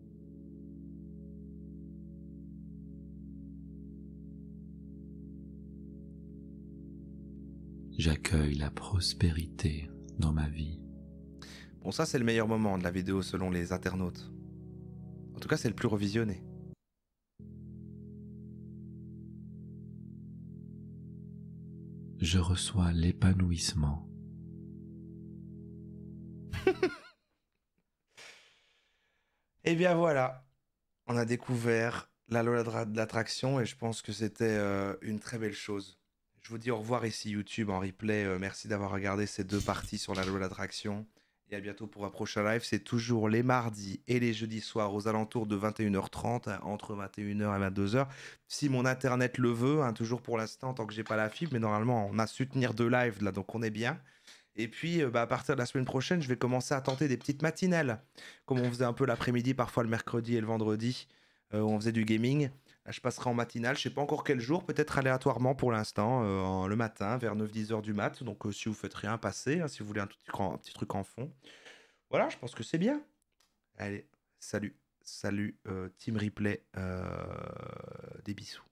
J'accueille la prospérité dans ma vie. Bon, ça c'est le meilleur moment de la vidéo selon les internautes. En tout cas, c'est le plus revisionné. Je reçois l'épanouissement. Et bien voilà, on a découvert la loi de l'attraction et je pense que c'était une très belle chose. Je vous dis au revoir ici YouTube en replay. Merci d'avoir regardé ces deux parties sur la loi de l'attraction. Et à bientôt pour un prochain live. C'est toujours les mardis et les jeudis soirs aux alentours de 21h30, entre 21h et 22h. Si mon internet le veut, toujours pour l'instant, tant que j'ai pas la fibre. Mais normalement, on a su tenir 2 lives là, donc on est bien. Et puis, à partir de la semaine prochaine, je vais commencer à tenter des petites matinales. Comme on faisait un peu l'après-midi, parfois le mercredi et le vendredi, où on faisait du gaming. Là, je passerai en matinale, je sais pas encore quel jour, peut-être aléatoirement pour l'instant, le matin, vers 9-10 heures du mat. Donc, si vous faites rien, passez, si vous voulez un petit truc en fond. Voilà, je pense que c'est bien. Allez, salut, Team Replay, des bisous.